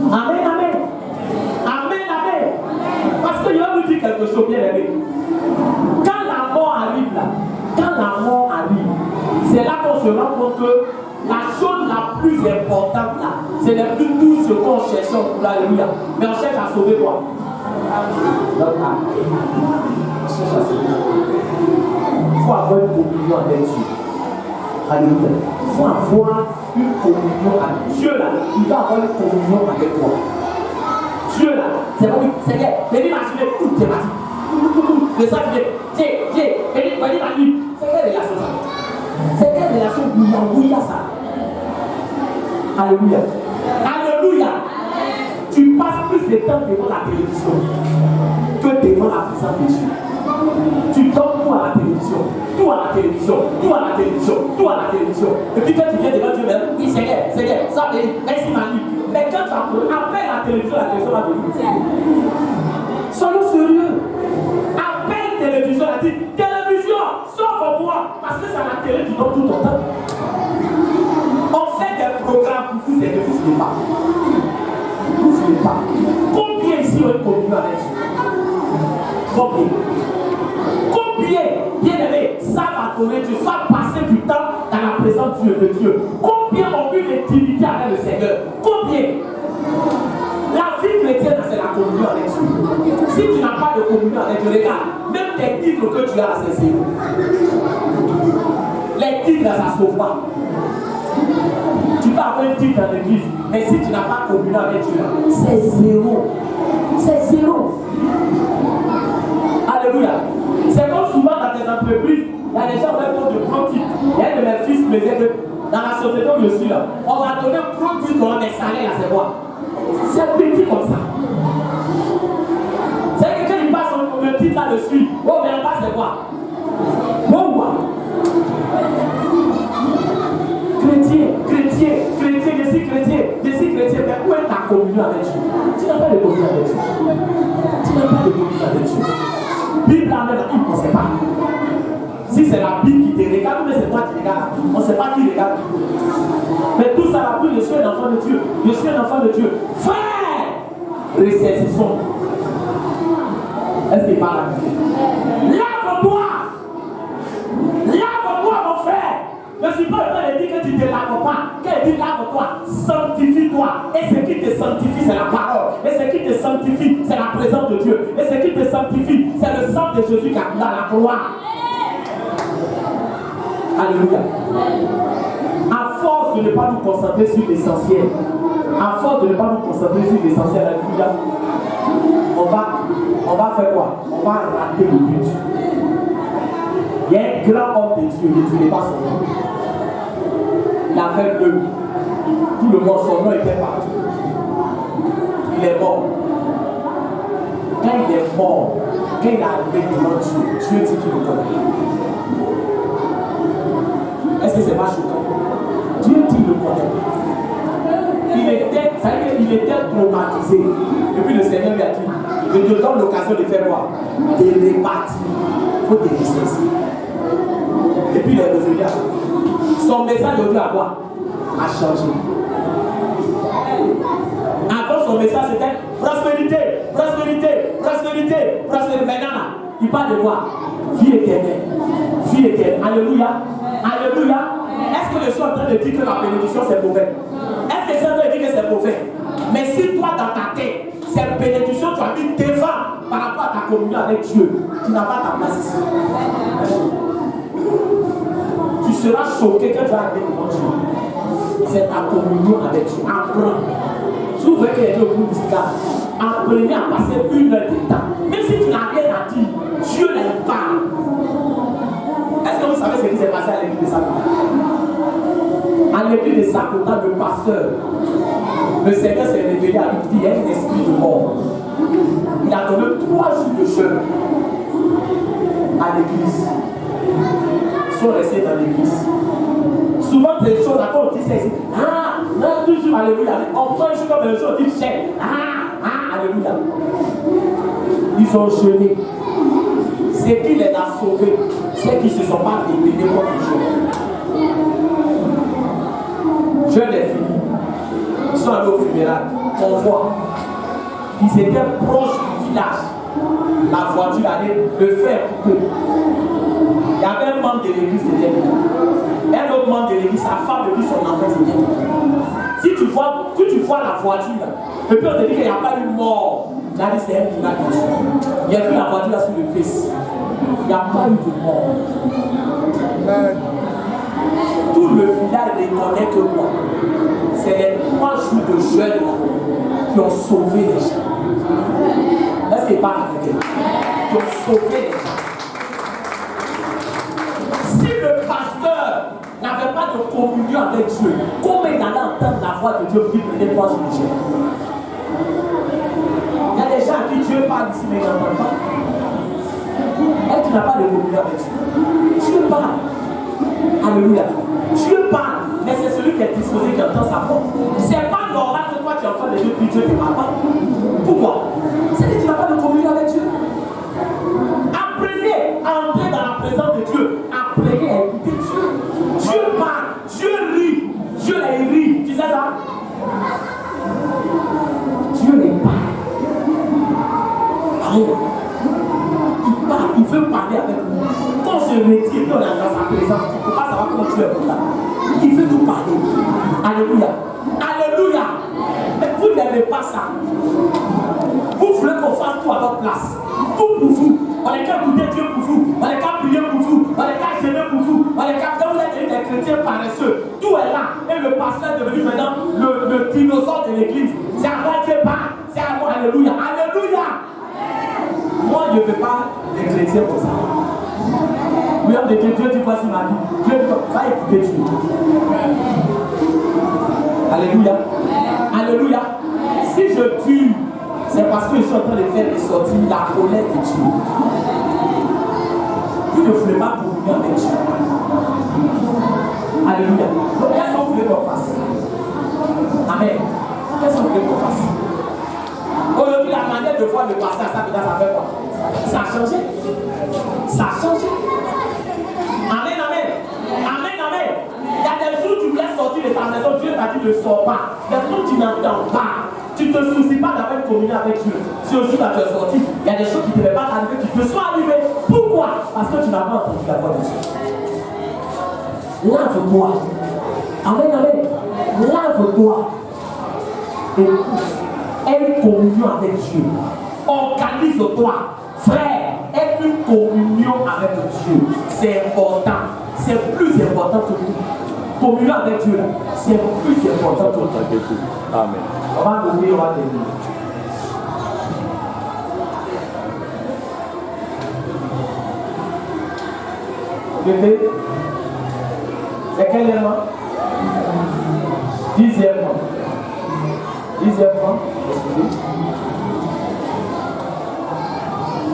Amen, amen. Amen, amen. Parce que je vais vous dire quelque chose, bien aimé. Quand la mort arrive là, c'est là qu'on se rend compte que la chose la plus importante là, ce n'est plus tout ce qu'on cherche pour l'alléluia, mais on cherche à sauver quoi? On cherche à sauver. Il faut avoir une communion avec Dieu. Alléluia. Il faut avoir une communion avec Dieu là. Il va avoir une communion avec toi. Dieu là, c'est vrai, c'est bien. Venez m'assurer toutes tes parties. Le sang qui vient. Tiens, venez m'assurer. C'est quelle relation ça? C'est quelle relation bouillant ça? Alléluia. Alléluia. Tu passes plus de temps devant la télévision que devant la présence de Dieu. Tu donnes tout à la télévision. Tout à la télévision. Tout à la télévision. Tout à la télévision. Et puis quand tu viens devant Dieu, oui, c'est vrai. Ça va, merci Manu. Mais quand tu appelles la télévision va venir. Soyons sérieux. Appelle télévision, elle dit télévision, sauve-moi. Parce que c'est la télé qui donne tout ton temps. On fait des programmes pour vous aider, vous ne filez pas. Vous ne filez pas. Combien ici ont une communion avec Dieu? Combien, bien aimé, ça va donner Dieu, ça va passer du temps dans la présence de Dieu. Combien ont eu l'intimité avec le Seigneur? Combien? La vie chrétienne, c'est la communion avec Dieu. Si tu n'as pas de communion avec Dieu, regarde, même tes titres que tu as, c'est zéro. Les titres, ça ne sauve pas. Tu peux avoir un titre dans l'église, mais si tu n'as pas de communion avec Dieu, c'est zéro. C'est zéro. Alléluia. C'est comme souvent dans tes entreprises, il y a des gens qui ont de gros titres. Il y a un de mes fils qui me disait que dans la société où je suis là, on va donner un gros titre dans les salaires, là, c'est quoi? C'est petit comme ça. C'est que quand il passe le titre là-dessus, oh, mais en bas, c'est quoi? Bon, quoi? Chrétien, je suis chrétien, mais où est ta communion avec Dieu? Tu n'as pas de communion avec Dieu. Bible amène, on ne sait pas. Si c'est la Bible qui te regarde, mais c'est toi qui regarde. On ne sait pas qui regarde. Mais tout ça, la Bible, je suis un enfant de Dieu. Je suis un enfant de Dieu. Frère, ressaisissons. Est-ce qu'il parle à Dieu? Lave-toi, mon frère. Ne suis pas le train de dire que tu ne te laves pas. Qu'elle dit lave-toi, sanctifie-toi. Et ce qui te sanctifie, c'est la parole. Et ce qui te sanctifie, c'est la présence de Dieu. Et ce qui te sanctifie, c'est le sang de Jésus qui a coulé à la croix. Alléluia. À force de ne pas nous concentrer sur l'essentiel, à force de ne pas nous concentrer sur l'essentiel, alléluia, on va faire quoi? On va rater le but. Il y a un grand homme de Dieu, ne trouvez pas son nom. Il a fait le. Tout le monde, son nom était partout. Il est mort. Quand il est mort, quand il est arrivé devant Dieu, Dieu dit qu'il le connaît. Est-ce que c'est pas choquant? Dieu dit qu'il le connaît. Il était traumatisé. Et puis le Seigneur lui a dit, je te donne l'occasion de faire quoi? De répartir. Il faut te licencier. Et puis il est revenu à son message de Dieu à quoi? A changé. Avant son message c'était prospérité, prospérité, prospérité, prospérité. Maintenant, il parle de quoi? Vie éternelle. Vie éternelle. Alléluia. Alléluia. Est-ce que je suis en train de dire que la bénédiction c'est mauvais? Est-ce que je suis en train de dire que c'est mauvais? Mais si toi dans ta tête, cette bénédiction tu as mis devant par rapport à ta communion avec Dieu, tu n'as pas ta place ici. Tu seras choqué quand tu vas arriver devant Dieu. C'est ta communion avec Dieu. Apprends. Si vous voyez qu'il y a des groupes musicaux, apprenez à passer 1 heure de temps. Même si tu n'as rien à dire, Dieu les parle. Est-ce que vous savez ce qui s'est passé à l'église de Sakota? À l'église de Sakota, le pasteur, le Seigneur s'est révélé à lui, il y a un esprit de mort. Il a donné 3 jours de jeûne à l'église. Ils sont restés dans l'église. Souvent, des choses, quand on dit ça ici, non, toujours, alléluia. On prend un jour comme un jour, on dit chèque, alléluia. Ils ont jeûné. Ce qui les a sauvés, c'est qu'ils ne se sont pas rébellés comme le jeûne. Jeûne est fini. Ils sont allés au funérail. On voit. Ils étaient proches du village. La voiture allait le faire couper. Il y avait un membre de l'église qui était là. Un autre membre de l'église, sa femme et puis son enfant était là. Si tu vois la voiture là, et puis on te dit qu'il n'y a pas eu mort, là c'est elle qui l'a dit. Il y a vu la voiture là sur le fils. Il n'y a pas eu de mort. Tout le village ne connaît que moi. C'est les 3 jours de jeûne qui ont sauvé les gens. Est-ce qu'il parle avec eux? Qui ont sauvé les gens. Si le pasteur n'avait pas de communion avec Dieu, comment il allait entendre la voix de Dieu qui prenait 3 jours de jeûne? Il y a des gens à qui Dieu parle ici, mais ils n'entendent pas. Et tu n'as pas de communion avec Dieu. Dieu parle. Alléluia. Dieu parle, mais c'est celui qui est disposé qui entend sa voix. C'est pas normal que toi tu entends les deux puis Dieu ne te parle pas. Pourquoi? C'est que tu n'as pas de communion avec Dieu. Apprenez à entrer dans la présence de Dieu. Apprenez à écouter Dieu. Dieu parle, Dieu rit, Dieu les rit. Tu sais ça? Dieu les parle. Il parle, il veut parler avec nous. Quand on se retire, quand on est dans sa présence, il ne faut pas savoir comment Dieu est là. Il veut nous parler. Alléluia. Alléluia. Mais vous n'aimez pas ça. Vous voulez qu'on fasse tout à votre place. Tout pour vous. On est qu'à écouter Dieu pour vous. On est qu'à prier pour vous. On est qu'à gêner pour vous. On est qu'à vous êtes des chrétiens paresseux. Tout est là. Et le pasteur est devenu maintenant le dinosaure de l'église. C'est à moi Dieu parle. C'est à moi. Alléluia. Alléluia. Moi, je ne veux pas des chrétiens comme ça. Oui, Dieu dit voici ma vie. Dieu dit va écouter Dieu. Alléluia. Alléluia. Si je tue, c'est parce que je suis en train de faire ressortir la colère de Dieu. Vous ne voulez pas communier avec Dieu. Alléluia. Donc, qu'est-ce que vous voulez qu'on fasse? Amen. Qu'est-ce que vous voulez qu'on fasse? Aujourd'hui, la manière de voir le pasteur, ça fait quoi? Ça a changé. Ça a changé. Amen, amen. Amen, amen. Il y a des jours où tu voulais sortir de ta maison, Dieu t'a dit ne sors pas. Des jours où tu n'entends pas. Tu ne te soucies pas d'avoir une communion avec Dieu. Si aujourd'hui tu es sorti, il y a des choses qui ne devaient pas t'arriver, qui te sont arrivées. Pourquoi? Parce que tu n'as pas entendu la voix de Dieu. Lave-toi. Amen, amen. Lave-toi. Aie une communion avec Dieu. Organise-toi. Frère, aie une communion avec Dieu. C'est important. c'est plus important que tout. Communion avec Dieu, c'est plus important que tout. Amen. On va noter, on va terminer. Bébé, c'est quel élément? 10e. 10e.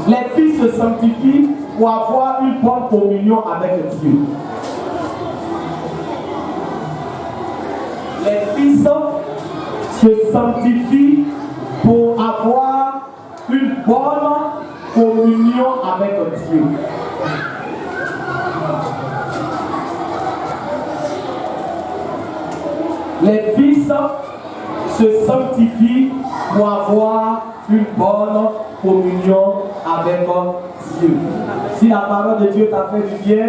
Les filles se sanctifient pour avoir une bonne communion avec Dieu. Les fils se sanctifient pour avoir une bonne communion avec Dieu. Les fils se sanctifient pour avoir une bonne communion avec Dieu. Si la parole de Dieu t'a fait du bien,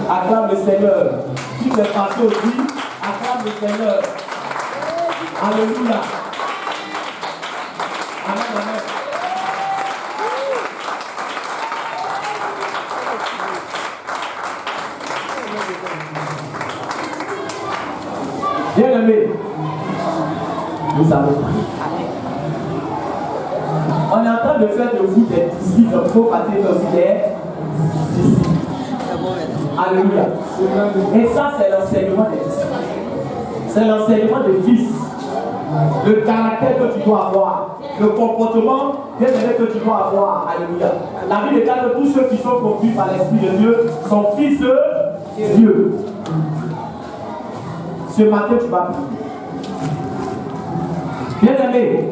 acclame le Seigneur. Si tu es passé aussi, acclame le Seigneur. Alléluia. Amen, amen. Bien-aimés, nous allons prier. On est en train de faire de vous des disciples, il faut partir aussi des disciples. Alléluia. Et ça, c'est l'enseignement des disciples. C'est l'enseignement des fils. Le caractère que tu dois avoir, le comportement bien-aimé que tu dois avoir. Alléluia. La Bible déclare que tous ceux qui sont conduits par l'Esprit de Dieu sont fils de Dieu. Ce matin, tu vas prier. Bien-aimé,